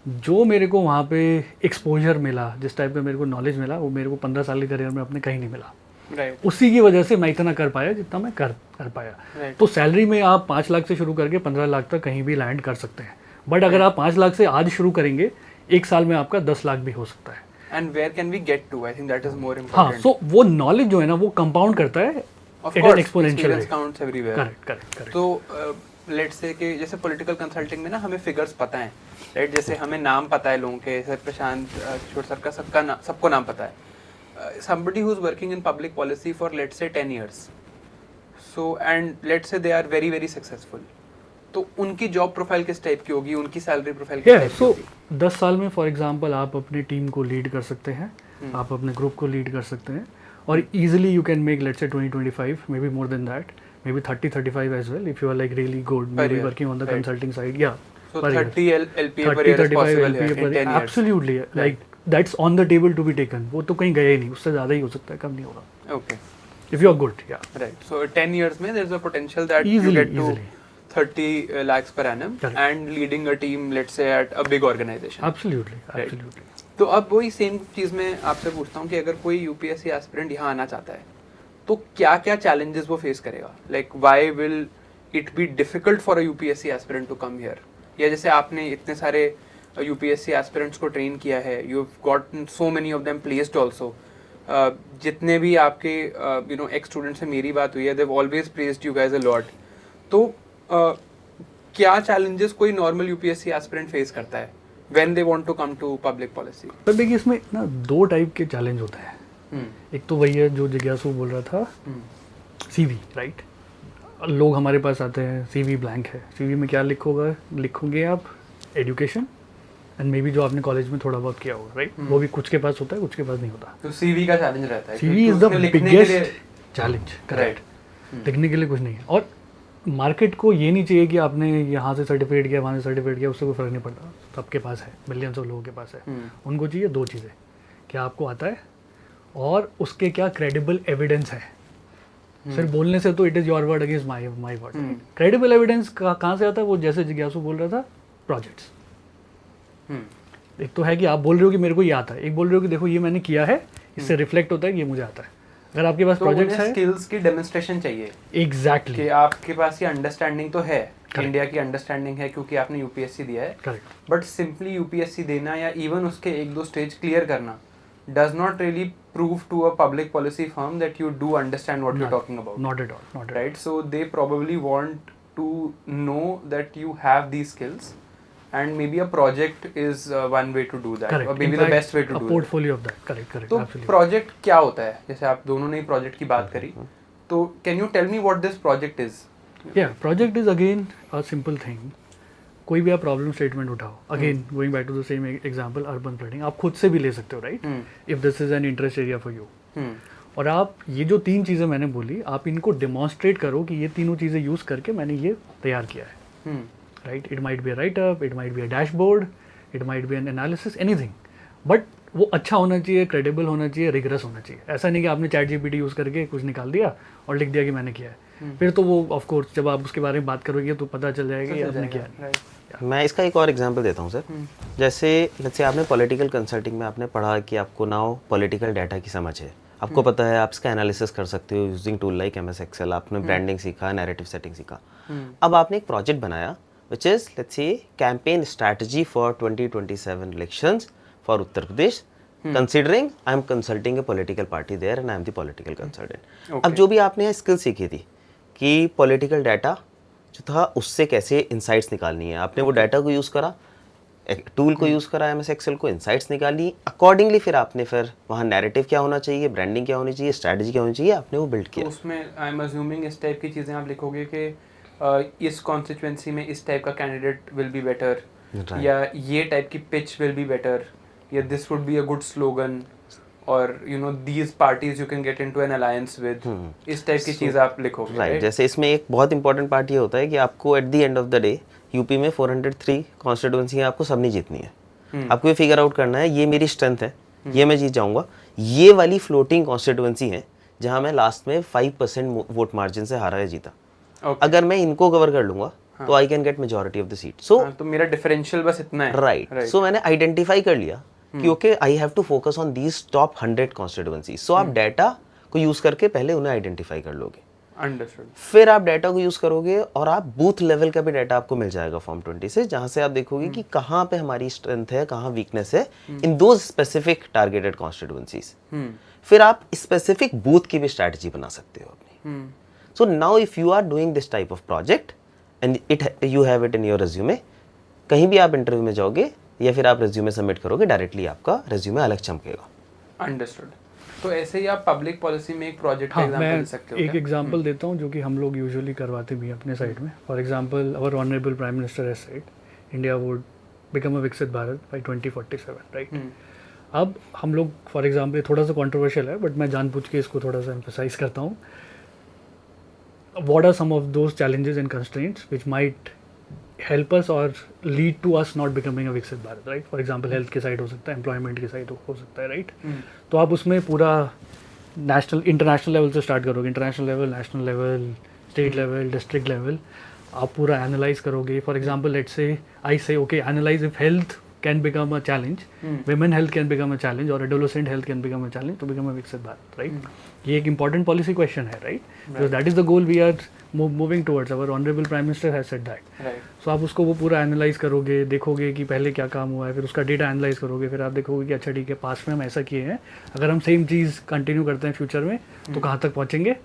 जो मेरे को वहाँ पे एक्सपोजर मिला, जिस टाइप का मेरे को नॉलेज मिला, वो मेरे को 15 साल के करियर में अपने कहीं नहीं मिला। Right. उसी की वजह से मैं इतना कर पाया जितना मैं कर पाया। Right. तो सैलरी में आप 5 लाख से शुरू करके 15 लाख तक कहीं भी लैंड कर सकते हैं। बट अगर आप 5 लाख से आज शुरू करेंगे, एक साल में आपका 10 लाख भी हो सकता है। And where can we get to? I think that is more important. हाँ, सो वो नॉलेज जो है ना, वो कंपाउंड करता है Of एट course, an exponential experience counts everywhere. Correct correct correct. तो लेट्स से कि जैसे पॉलिटिकल कंसल्टिंग में ना हमें फिगर्स पता हैं, राइट, जैसे हमें नाम पता है लोगों के, सर प्रशांत किशोर सर का सबको नाम पता है। somebody who's working in public policy for let's say 10 years, so and let's say they are very very successful, तो उनकी जॉब प्रोफाइल किस टाइप की होगी, उनकी सैलरी प्रोफाइल किस टाइप की होगी? 10 साल में फॉर एग्जांपल आप अपनी टीम को लीड कर सकते हैं, आप अपने ग्रुप को लीड कर सकते हैं, और easily you can make let's say 20-25, maybe more than that, maybe 30-35 as well if you are like really good, maybe working on the consulting side. Yeah, so 30 LPA per year is possible here in 10 years. Absolutely, like that's on the table to be taken. वो तो कहीं गया ही नहीं, उससे ज़्यादा ही हो सकता है, कम नहीं होगा। Okay. If you are good, yeah. Right. So 10 years में there is a potential that Easily, you get to easily. 30 lakhs per annum. Correct. And leading a team let's say at a big organization. Absolutely, Right. absolutely. तो अब वही same चीज़ मैं आपसे पूछता हूँ कि अगर कोई यूपीएससी एस्पिरेंट यहाँ आना चाहता है, तो क्या क्या चैलेंजेस वो फेस करेगा? Like why will it be difficult for a UPSC aspirant to come here? या जैसे आपने इतने सारे यूपीएससी एस्पिरेंट्स को ट्रेन किया है, you have gotten so many of them placed also, जितने भी आपके यू नो एक्स स्टूडेंट्स से मेरी बात हुई है, they have always praised you guys a lot. तो क्या चैलेंजेस कोई नॉर्मल यूपीएससी एस्पिरेंट फेस करता है when they want to come to public policy? पर देखिए इसमें ना 2 टाइप के चैलेंज होते हैं। एक तो वही है जो जिज्ञासु बोल रहा था, सीवी, राइट। लोग हमारे पास आते हैं, सीवी ब्लैंक है, सीवी में क्या लिखोगे आप? एजुकेशन, एंड मे बी जो आपने कॉलेज में थोड़ा वर्क किया हो, राइट, वो भी कुछ के पास होता है, कुछ के पास नहीं होता. तो CV का चैलेंज रहता है. CV is the biggest challenge, correct. लिखने के लिए कुछ नहीं है. और मार्केट को ये नहीं चाहिए कि आपने यहाँ से सर्टिफिकेट किया, वहाँ से सर्टिफिकेट किया, उससे कोई फ़र्क नहीं पड़ता. सबके पास है, मिलियंस ऑफ लोगों के पास है. उनको चाहिए दो चीज़ें, क्या आपको आता है और उसके क्या क्रेडिबल एविडेंस है. सिर्फ बोलने से तो it is your word against my word. Credible evidence कहाँ से आता है? वो जैसे जिज्ञासु बोल रहा था, प्रोजेक्ट्स. एक तो है कि आप बोल रहे हो कि मेरे को ये आता है, एक बोल रहे हो कि देखो ये मैंने किया है, इससे रिफ्लेक्ट होता है कि ये मुझे आता है. अगर आपके पास प्रोजेक्ट्स है, स्किल्स की डेमोन्स्ट्रेशन चाहिए. एग्जैक्टली कि आपके पास ये अंडरस्टैंडिंग तो है, इंडिया की अंडरस्टैंडिंग है क्योंकि आपने यूपीएससी दिया है. करेक्ट. बट सिंपली यूपीएससी देना या इवन उसके एक दो स्टेज क्लियर करना does not really prove to a public policy firm that you do understand what you're talking about. Not at all. Not at all. Right? So they probably want to know that you have these skills, and maybe a project is one way to do that, Correct. or maybe In the fact, best way to do a portfolio of that. Correct. Correct. तो Absolutely. project क्या होता है? जैसे आप दोनों ने project की बात करी, तो can you tell me what this project is? Yeah, project is again a simple thing. कोई भी आप प्रॉब्लम स्टेटमेंट उठाओ, again going back to the same example, urban flooding, आप खुद से भी ले सकते हो, right, if this is an interest area for you. और आप ये जो तीन चीज़ें मैंने बोली, आप इनको डेमोन्स्ट्रेट करो कि ये तीनों चीज़ें यूज़ करके मैंने ये तैयार किया है, right. It might be a right up, it might be a dashboard, it might B N analysis, anything, but वो अच्छा होना चाहिए, क्रेडिबल होना चाहिए, रिगरस होना चाहिए. ऐसा नहीं कि आपने चैट जीपीटी यूज़ करके कुछ निकाल दिया और लिख दिया कि मैंने किया है. फिर तो वो ऑफ कोर्स जब आप उसके बारे में बात करोगे तो पता चल जाएगा कि आपने किया है. मैं इसका एक और एग्जांपल देता हूँ सर. जैसे लेट्स से आपने पॉलिटिकल कंसल्टिंग में आपने पढ़ा कि आपको नाउ पॉलिटिकल डाटा की समझ है, आपको पता है आप इसका एनालिसिस कर सकते हो using tool like MS Excel, आपने ब्रांडिंग सीखा, नैरेटिव सेटिंग सीखा. अब आपने एक प्रोजेक्ट बनाया which is let's say campaign strategy for 2027 elections for Uttar Pradesh, considering I am consulting a political party there and I am the political consultant. अब जो भी आपने यहाँ स्किल सीखी थी कि पॉलिटिकल डाटा जो था उससे कैसे इंसाइट्स निकालनी है, आपने वो डाटा को यूज़ करा, टूल को यूज़ करा, MS Excel को, इंसाइट्स निकाली, अकॉर्डिंगली फिर आपने फिर वहाँ नैरेटिव क्या होना चाहिए, ब्रांडिंग क्या होनी चाहिए, स्ट्रैटेजी क्या होनी चाहिए, आपने वो बिल्ड किया. तो उसमें आई एम अज्यूमिंग इस टाइप की चीज़ें आप लिखोगे कि इस कॉन्स्टिट्यूएंसी में इस टाइप का कैंडिडेट विल बी बेटर, या ये टाइप की पिच विल बी बेटर, या this would be a good slogan, और you know these parties you can get into an alliance with, इस टाइप की चीज़ आप लिखोगे. राइट. जैसे इसमें एक बहुत इंपॉर्टेंट पार्ट ये होता है कि आपको at the end of the day UP में 403 कॉन्स्टिट्यूएंसी है, आपको सब नहीं जीतनी है. आपको ये फिगर आउट करना है, ये मेरी स्ट्रेंथ है, ये मैं जीत जाऊंगा. ये वाली फ्लोटिंग कॉन्स्टिट्यूएंसी है जहाँ मैं लास्ट में 5% वोट मार्जिन से हारा या जीता. अगर मैं इनको कवर कर लूंगा तो I can get majority of the seat. So तो मेरा डिफरेंशियल बस इतना है. राइट. सो मैंने आइडेंटिफाई कर लिया कि okay I have to focus on these top 100 constituency. So आप डाटा को यूज करके पहले उन्हें आइडेंटिफाई कर लोगे. अंडरस्टूड. फिर आप डाटा को यूज करोगे और आप बूथ लेवल का भी डाटा आपको मिल जाएगा फॉर्म 20 से, जहां से आप देखोगे कि कहाँ पे हमारी स्ट्रेंथ है, कहाँ वीकनेस है in those specific targeted constituencies. फिर आप स्पेसिफिक बूथ की भी स्ट्रैटेजी बना सकते हो अपनी. So now if you are doing this type of project and it you have it in your resume, कहीं भी आप इंटरव्यू में जाओगे या फिर आप रेज्यूमे सबमिट करोगे, डायरेक्टली आपका रेज्यूमे अलग चमकेगा. अंडरस्टूड. तो ऐसे ही आप पब्लिक पॉलिसी में एक प्रोजेक्ट का एग्जांपल दे सकते हो. एक एग्जांपल देता हूँ जो कि हम लोग यूजुअली करवाते भी हैं अपने साइड में. For example our honourable prime minister has said India would become a Viksit Bharat bye 2047, right. अब हम लोग फॉर एग्जांपल थोड़ा सा कंट्रोवर्शियल है बट मैं जानबूझ के इसको थोड़ा सा एम्फसाइज करता हूँ. What are some of those challenges and constraints which might help us or lead to us not becoming a विकसित Bharat, right. For example health के साइड हो सकता है, एम्प्लॉयमेंट के साइड हो सकता है, राइट. तो आप उसमें पूरा नेशनल इंटरनेशनल लेवल से स्टार्ट करोगे, international level, national level, state level, district level, आप पूरा एनालाइज करोगे. फॉर एग्जांपल लेट्स से आई से okay analyse if health can become a challenge, women health can become a challenge, or adolescent health can become a challenge to become a विकसित Bharat, right. ये एक important policy question है, right, because that is the goal we are moving towards. Our honorable prime minister has said that, right. So आप उसको वो पूरा analyse करोगे, देखोगे कि पहले क्या काम हुआ है, फिर उसका डेटा एनालाइज करोगे, फिर आप देखोगे कि अच्छा ठीक है पास में हम ऐसा किए हैं, अगर हम सेम चीज़ कंटिन्यू करते हैं फ्यूचर में तो कहाँ तक पहुँचेंगे,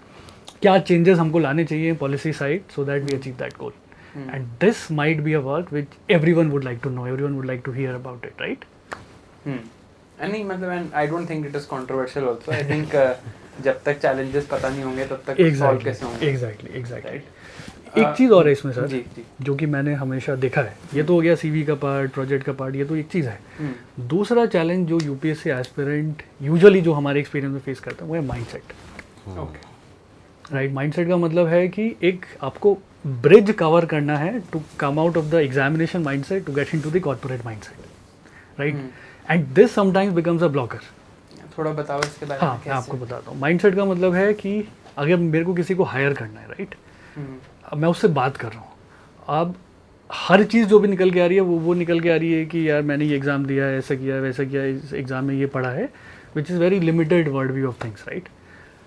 क्या चेंजेस हमको लाने चाहिए policy side so that we achieve that goal. And this might be a work which everyone would like to know, everyone would like to hear about it, right? And I don't think it is controversial also. I think जब तक challenges पता नहीं होंगे तब तक solve कैसे होंगे. Exactly. एक चीज़ और है इसमें सर, जी जी। जो कि मैंने हमेशा देखा है, ये तो हो गया सीवी का पार्ट, प्रोजेक्ट का पार्ट, ये तो एक चीज़ है। दूसरा चैलेंज जो यूपीएससी एस्पिरेंट यूजुअली जो हमारे एक्सपीरियंस में फेस करता है वो है माइंडसेट। ओके। राइट, माइंडसेट का मतलब है कि एक आपको ब्रिज कवर करना है to come out of the examination mindset to get into the corporate mindset, right, and this sometimes becomes a blocker. थोड़ा बताओ इसके बारे में। हाँ, मैं आपको बताता हूँ। माइंडसेट का मतलब है कि अगर मेरे को किसी को हायर करना है, राइट, अब मैं उससे बात कर रहा हूँ, अब हर चीज़ जो भी निकल के आ रही है वो निकल के आ रही है कि यार मैंने ये एग्ज़ाम दिया है, ऐसा किया है, वैसा किया है, इस एग्ज़ाम में ये पढ़ा है, which is very limited word view of things, right.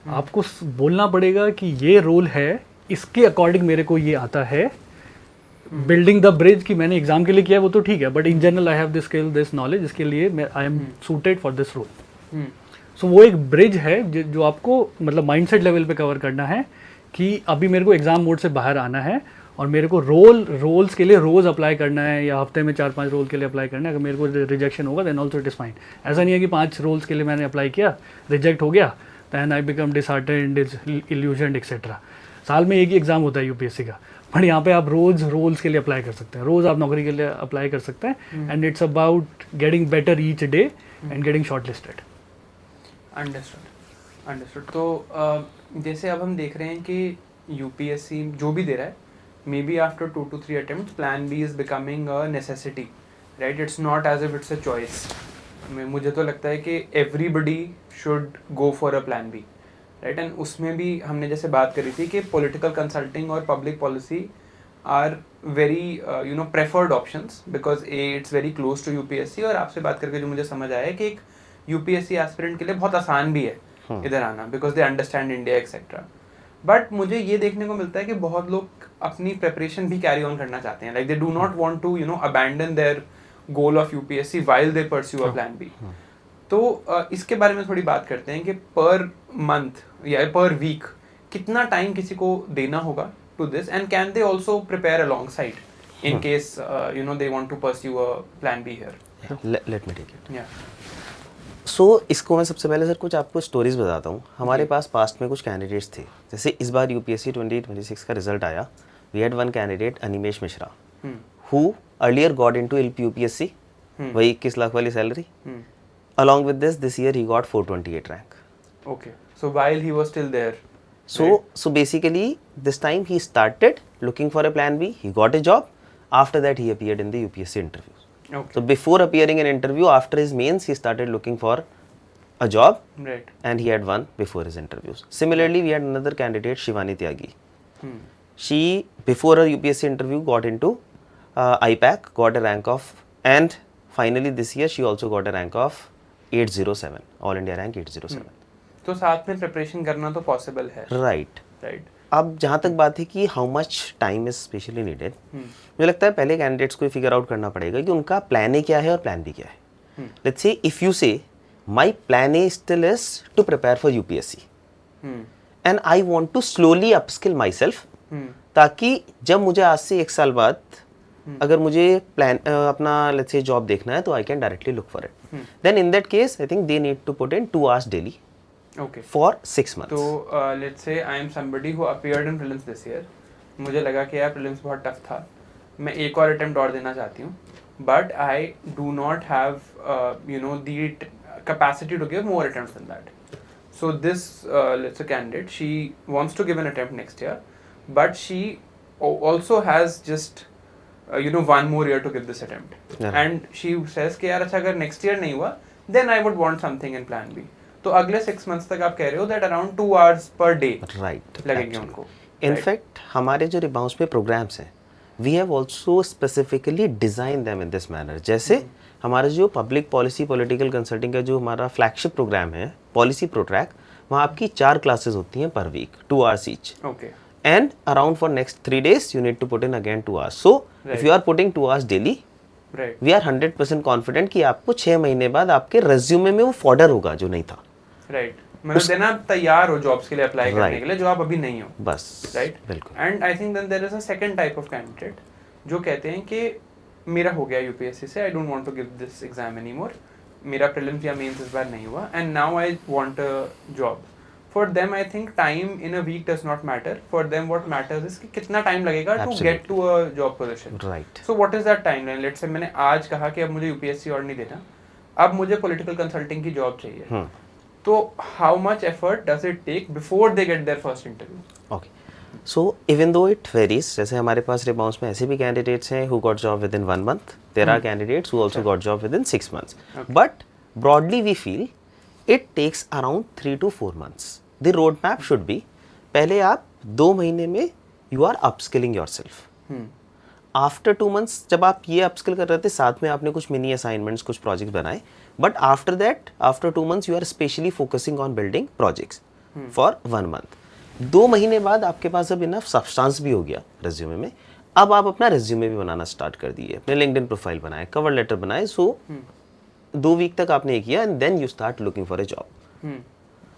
आपको बोलना पड़ेगा कि ये रोल है, इसके अकॉर्डिंग मेरे को ये आता है। बिल्डिंग द ब्रिज कि मैंने एग्जाम के लिए किया है वो तो ठीक है, but in general I have this skill, this knowledge, इसके लिए मैं I am suited for this role. So वो एक ब्रिज है जो आपको मतलब माइंडसेट लेवल पे कवर करना है कि अभी मेरे को एग्जाम मोड से बाहर आना है और मेरे को रोल्स के लिए रोज़ अप्लाई करना है या हफ्ते में 4-5 रोल के लिए अप्लाई करना है। अगर मेरे को रिजेक्शन होगा then also it is fine. ऐसा नहीं है कि 5 रोल्स के लिए मैंने अप्लाई किया, रिजेक्ट हो गया, then I become disheartened, illusion etcetera. साल में एक ही एग्जाम होता है यूपीएससी का, बट यहाँ पे आप रोज़ रोल्स के लिए अप्लाई कर सकते हैं, रोज़ आप नौकरी के लिए अप्लाई कर सकते हैं, and it's about getting better each day and getting short listed. Understood. तो जैसे अब हम देख रहे हैं कि यूपीएससी जो भी दे रहा है, maybe after 2 to 3 attempt plan B is becoming a necessity, right. It's not as if it's a choice. मुझे तो लगता है कि everybody should go for a plan B, right. And उसमें भी हमने जैसे बात करी थी कि पॉलिटिकल कंसल्टिंग और public policy are very preferred options because it's very close to UPSC. और आपसे बात करके जो मुझे समझ आया है कि एक यूपीएससी एस्पिरेंट के लिए बहुत आसान भी है इधर आना, because they understand India etcetera. But मुझे ये देखने को मिलता है कि बहुत लोग अपनी प्रेपरेशन भी कैरी ऑन करना चाहते हैं, like they do not want to abandon their goal of UPSC while they pursue a plan B. तो इसके बारे में थोड़ी बात करते हैं कि पर मंथ या पर वीक कितना टाइम किसी को देना होगा to this, and can they also prepare alongside in case they want to pursue a plan B here. Let me take it. या सो इसको मैं सबसे पहले सर कुछ आपको स्टोरीज बताता हूँ। हमारे पास पास्ट में कुछ कैंडिडेट्स थे, जैसे इस बार यूपीएससी 2026 का रिजल्ट आया, we had one candidate Animesh Mishra who earlier got into UPSC, वही 21 लाख वाली salary. Along with this year he got 428 rank. Okay. So while he was still there. So basically this time he started looking for a plan B. He got a job. After that he appeared in the UPSC interviews. Okay. So before appearing in interview, after his mains, he started looking for a job. Right. And he had won before his interviews. Similarly, we had another candidate, Shivani Tyagi. She before her UPSC interview got into IPAC, got a rank of, and finally this year she also got a rank of 807, All India rank 807. तो साथ में preparation करना तो possible है। Right. अब जहाँ तक बात है कि how much time is specially needed, मुझे लगता है पहले कैंडिडेट्स को फिगर आउट करना पड़ेगा कि उनका प्लान ए क्या है और प्लान बी क्या है। Let's say if you say my plan A still is to prepare for UPSC and I want to slowly upskill myself, ताकि जब मुझे आज से 1 साल बाद अगर मुझे प्लान अपना लेट्स से जॉब देखना है तो I can directly look for it. Then in that case I think they need to put in 2 hours daily for 6 months. तो let's say I am somebody who appeared in prelims this year, मुझे लगा कि यार prelims बहुत tough था, मैं एक और अटेम्प्ट और देना चाहती हूँ, but I do not have the capacity to give more attempts than that. So this let's say candidate, she wants to give an attempt next year, but she also has just one more year to give this attempt. Yeah. And she says कि यार अच्छा अगर next year नहीं हुआ then I would want something in plan B. तो अगले 6 months तक आप कह रहे हो that around 2 hours per day लगेंगे उनको। इनफैक्ट हमारे जो रिबाउंस पे प्रोग्राम्स हैं, we have also specifically design them in this manner. जैसे हमारा जो पब्लिक पॉलिसी पॉलिटिकल कंसल्टिंग का जो हमारा फ्लैगशिप प्रोग्राम है पॉलिसी प्रो ट्रैक, वहाँ आपकी 4 क्लासेस होती हैं पर week, 2 hours each. Okay. And around for next 3 days you need to put in again 2 hours. So if you are putting 2 hours daily, we are 100% confident कि आपको 6 महीने बाद आपके रेज्यूमे में वो फॉर्डर होगा जो नहीं था। राइट, मतलब देन आप तैयार हो जॉब्स के लिए अप्लाई करने के लिए जो आप अभी नहीं हो। बस राइट, बिल्कुल। And I think then there is a second type of candidate जो कहते हैं कि मेरा हो गया यूपीएससी से, I don't want to give this exam anymore, मेरा प्रीलिम्स या मेंस इस बार नहीं हुआ and now I want a job. For them, I think time in a week does not matter. For them, what matters is कि कितना time लगेगा to get to a job position. Right. So what is that timeline? Let's say मैंने आज कहा कि अब मुझे UPSC और नहीं देना, अब मुझे political consulting की job चाहिए. तो how much effort does it take before they get their first interview? Okay. So even though it varies, जैसे हमारे पास रिबाउंस में ऐसे भी candidates हैं who got job within 1 month. There are candidates who also got job within 6 months. Okay. But broadly we feel it takes around 3 to 4 months. The roadmap should be पहले आप 2 महीने में you are upskilling yourself. After 2 months जब आप ये upskill कर रहे थे साथ में आपने कुछ mini assignments कुछ projects बनाए, but after that after 2 months you are specially focusing on building projects for 1 month. 2 महीने बाद आपके पास अब इनफ सब्सटेंस भी हो गया रेज्यूमे में, अब आप अपना रेज्यूमे भी बनाना स्टार्ट कर दिए, अपने लिंक्डइन प्रोफाइल बनाए, कवर लेटर बनाए. सो 2 वीक तक आपने ये किया and then you start looking for a job.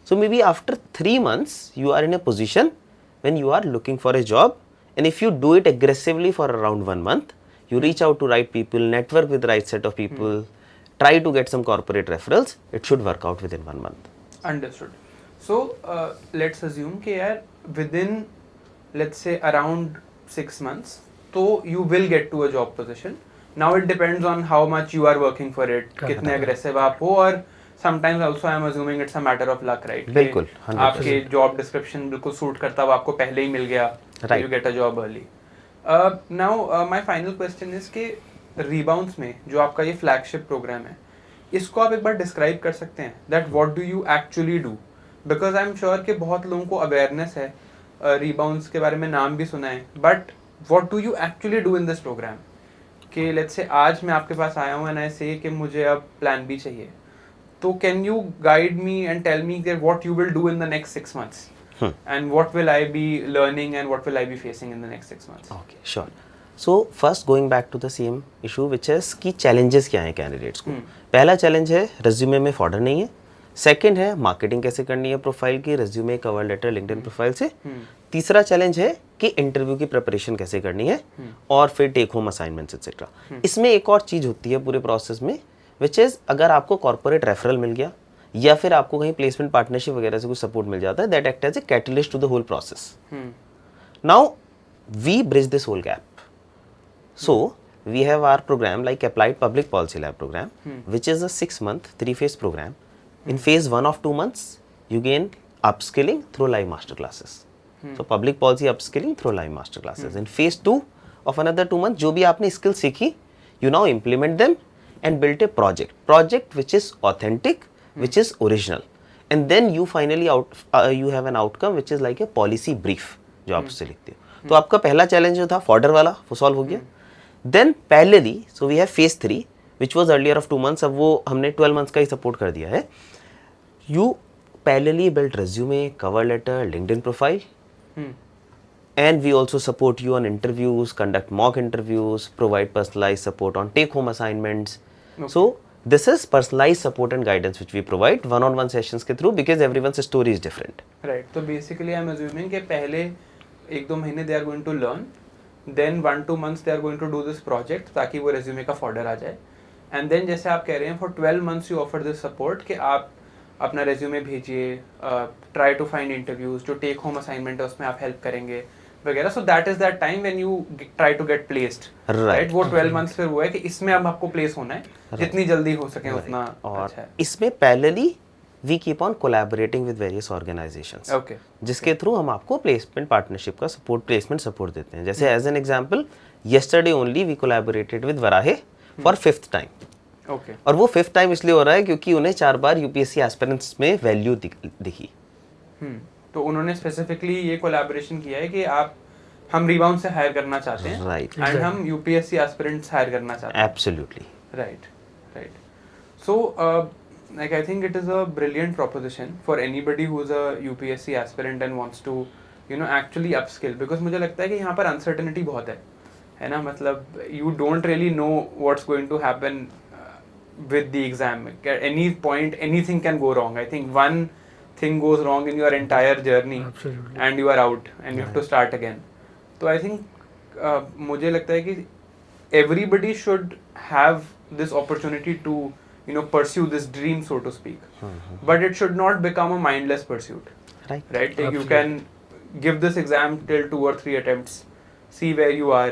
So maybe after 3 months you are in a position when you are looking for a job, and if you do it aggressively for around 1 month, you reach out to right people, network with the right set of people, try to get some corporate referrals, it should work out within 1 month. Understood. So let's assume कि यार within let's say around 6 months, तो you will get to a job position. Now it depends on how much you are working for it, कितने aggressive आप हो, और sometimes also I am assuming it's a matter of luck, right? बिल्कुल, कि आपके job description बिल्कुल suit करता हुआ आपको पहले ही मिल गया, Right. you get a job early. Now my final question is कि rebounds में जो आपका ये flagship program है, इसको आप एक बार describe कर सकते हैं that what do you actually do? Because I'm sure कि बहुत लोगों को awareness है, rebounds के बारे में नाम भी सुना है, but what do you actually do in this program? कि let's say आज मैं आपके पास आया हूँ and I say कि मुझे अब plan B चाहिए, तो can you guide me and tell me that what you will do in the next 6 months? And what will I be learning and what will I be facing in the next 6 months? Okay, sure. So first going back to the same issue which is कि challenges क्या हैं candidates को. पहला challenge है resume में fodder नहीं है. Second है मार्केटिंग कैसे करनी है प्रोफाइल की, resume, cover letter, LinkedIn profile से. तीसरा चैलेंज है कि इंटरव्यू की प्रिपरेशन कैसे करनी है, और फिर टेक होम असाइनमेंट्स एक्सेट्रा. इसमें एक और चीज़ होती है पूरे प्रोसेस में विच इज़ अगर आपको कॉर्पोरेट रेफरल मिल गया या फिर आपको कहीं प्लेसमेंट पार्टनरशिप वगैरह से कुछ सपोर्ट मिल जाता है, that act as a catalyst to the whole process. Now we bridge this whole gap. So we have our program like Applied Public Policy Lab program, which is a 6-month 3-phase program. In phase 1 of 2 months, you gain upskilling through live master classes. So public policy upskilling through live master classes. In phase 2 of another 2 months, जो भी आपने skills सीखी, you now implement them and build a project which is authentic, which is original. And then you finally you have an outcome which is like a policy brief जो आप उससे लिखते हो. तो आपका पहला चैलेंज जो था फॉर्डर वाला वो सॉल्व हो गया. Then parallelly so we have phase 3 which was earlier of 2 months, अब वो हमने 12 months का ही सपोर्ट कर दिया है. You parallelly build resume, cover letter, LinkedIn profile, and we also support you on interviews, conduct mock interviews, provide personalise support on take home assignments. So this is personalized support and guidance which we provide one-on-one sessions के through because everyone's story is different. Right. So basically I'm assuming कि पहले 1-2 महीने they are going to learn, then 1-2 months they are going to do this project ताकि वो resume का folder आ जाए, and then जैसे आप कह रहे हैं for 12 months you offer this support कि आप अपना resume भेजिए, try to find interviews, जो take home assignment है उसमें आप help करेंगे वगैरह. So that is that time when you try to get placed. Right. वो 12 months फिर वो है कि इसमें अब आपको place होना है, जितनी जल्दी हो सके उतना अच्छा है. इसमें parallelly we keep on collaborating with various organisations, जिसके थ्रू हम आपको प्लेसमेंट पार्टनरशिप का सपोर्ट, प्लेसमेंट सपोर्ट देते हैं. जैसे as an example yesterday only we collaborated with Varahe for 5th time. Okay. और वो 5th टाइम इसलिए हो रहा है क्योंकि उन्हें 4 बार यूपीएससी एस्पिरेंट्स में वैल्यू दिखी. तो उन्होंने स्पेसिफिकली ये कोलैबोरेशन किया है कि आप हम रिबाउंड से हायर करना चाहते हैं, राइट, एंड हम यूपीएससी एस्पिरेंट्स हायर करना चाहते हैं. Absolutely right. So like I think it is a brilliant proposition for anybody who's a UPSC aspirant and wants to actually upskill, because मुझे लगता है कि यहाँ पर uncertainty बहुत है ना, मतलब you don't really know what's going to happen with the exam. At any point anything can go wrong. I think one thing goes wrong in your entire journey. Absolutely. And you are out and you have to start again. So I think मुझे लगता है कि everybody should have this opportunity to pursue this dream, so to speak. But it should not become a mindless pursuit. Right. right? Like you Absolutely. can give this exam till 2 or 3 attempts, see where you are.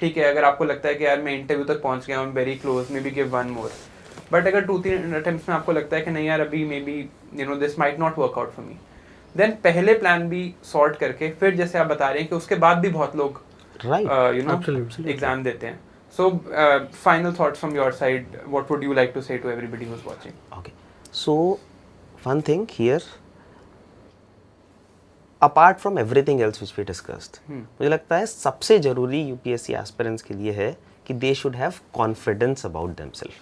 ठीक है, अगर आपको लगता है कि यार मैं interview तक पहुंच गया हूँ, very close, may be give one more. But अगर 2-3 अटेम्प्ट्स में आपको लगता है कि नहीं यार अभी maybe you know this might not work out for me, then पहले प्लान बी सॉर्ट करके फिर जैसे आप बता रहे हैं कि उसके बाद भी बहुत लोग Right. You know Absolutely. Exam देते हैं. So final thoughts from your side, what would you like to say to everybody who is watching? Okay. So, one thing here, apart from everything else which we discussed, मुझे लगता है सबसे जरूरी UPSC aspirants के लिए है कि they should have confidence about themselves.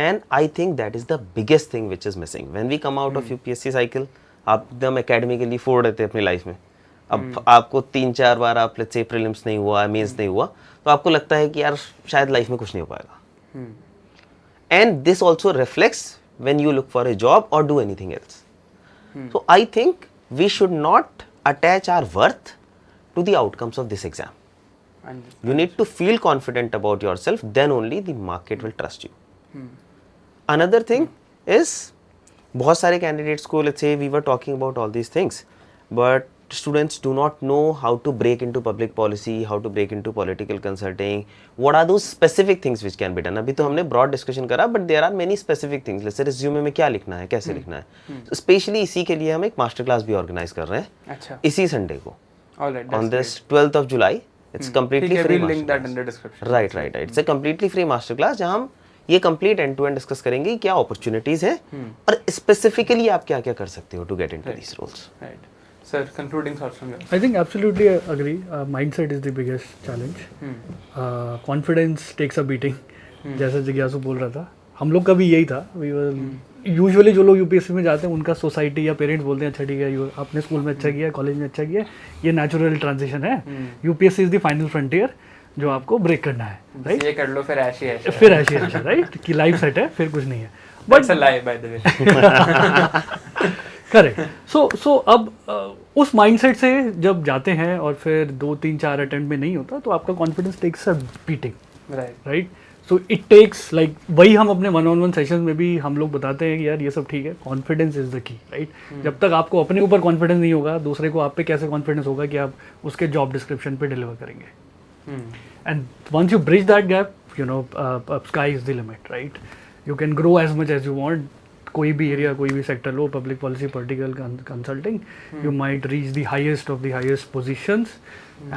And I think that is the biggest thing which is missing. When we come out of UPSC cycle, आप एकदम academically फोड़ देते हैं अपनी लाइफ में. अब आपको 3-4 बार आप let's say prelims नहीं हुआ, मेंस नहीं हुआ, तो आपको लगता है कि यार शायद लाइफ में कुछ नहीं हो पाएगा. And this also reflects when you look for a job or do anything else. So I think we should not attach our worth to the outcomes of this exam. You need to feel confident about yourself, then only the market will trust you. Another thing is, बहुत सारे candidates को, let's say we were talking about all these things, but students do not know how to break into public policy, how to break into political consulting. What are those specific things which can be done? अभी तो हमने broad discussion करा, but there are many specific things. Let's say resume में क्या लिखना है, कैसे लिखना है. So especially इसी के लिए हम एक master class भी organize कर रहे हैं. अच्छा. इसी Sunday को. Alright, On that's this 12th of July. It's completely ठीक है, free we'll master link that class. in the description. Right. It's a completely free master class जहाँ हम ये complete end to end discuss करेंगे कि क्या opportunities हैं और स्पेसिफिकली आप क्या क्या कर सकते हो to get into these roles. Right. Sir, concluding thoughts from you. I think absolutely agree. Mindset is the biggest challenge. Confidence takes a beating. जैसे जिज्ञासु बोल रहा था, हम लोग का भी यही था. यूजुअली जो लोग यूपीएससी में जाते हैं उनका सोसाइटी या पेरेंट्स बोलते हैं अच्छा ठीक है आपने स्कूल में अच्छा किया, कॉलेज में अच्छा किया, ये नेचुरल ट्रांजिशन है. UPSC is the final frontier जो आपको ब्रेक करना है, राइट? ये कर लो फिर ऐसे फिर ऐसे अच्छा, राइट, कि लाइफ सेट है, फिर कुछ नहीं है. That's a lie, by the way. Correct. So अब उस माइंडसेट से जब जाते हैं और फिर 2-3-4 अटेम्प्ट में नहीं होता तो आपका confidence takes a beating, Right. Right? So it takes like, वही हम अपने 1-on-1 सेशन में भी हम लोग बताते हैं कि यार ये सब ठीक है, confidence is the key, right? जब तक आपको अपने ऊपर कॉन्फिडेंस नहीं होगा, दूसरे को आप पे कैसे कॉन्फिडेंस होगा कि आप उसके जॉब डिस्क्रिप्शन पे डिलीवर करेंगे. And once you bridge that gap, you know, sky is the limit, right? You can grow as much as you want. कोई भी एरिया, कोई भी sector low, public policy, political consulting, you might reach the highest of the highest positions.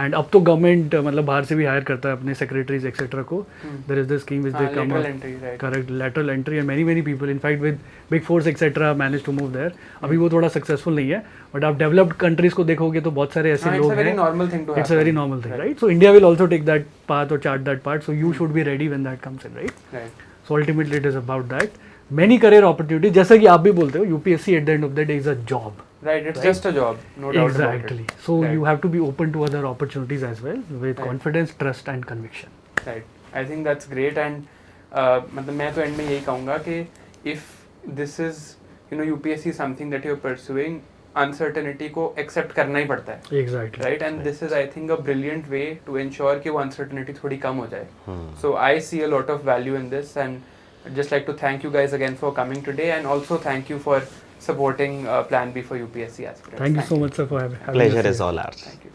And अब तो government मतलब बाहर से भी हायर करता है अपने सेक्रेटरीज एक्सेट्रा को. There is this scheme which they come lateral up, entry, right. correct, lateral entry, and many people, in fact with big fours etc. managed to move there. अभी वो थोड़ा सक्सेसफुल नहीं है, but आप developed countries को देखोगे तो बहुत सारे ऐसे लोग हैं. It's a very normal thing to happen. It's a very normal thing, right? So India will also take that path or chart that path. So you should be ready when that comes in, right? Right. So ultimately it is about that. Many career opportunities. जैसा कि आप भी बोलते हो, UPSC at the end of the day is a job. Right. It's just a job, no doubt about Exactly. it. So Right. you have to be open to other opportunities as well with Right. confidence, trust and conviction. Right. I think that's great. And मतलब मैं तो end में यही कहूँगा कि if this is UPSC something that you're pursuing, uncertainty को accept करना ही पड़ता है. Exactly. Right, and this is I think a brilliant way to ensure कि वो uncertainty थोड़ी कम हो जाए. So I see a lot of value in this, and I'd just like to thank you guys again for coming today, and also thank you for supporting Plan B for UPSC aspirants. Thank you so much, sir, for having us Pleasure here. is all ours. Thank you.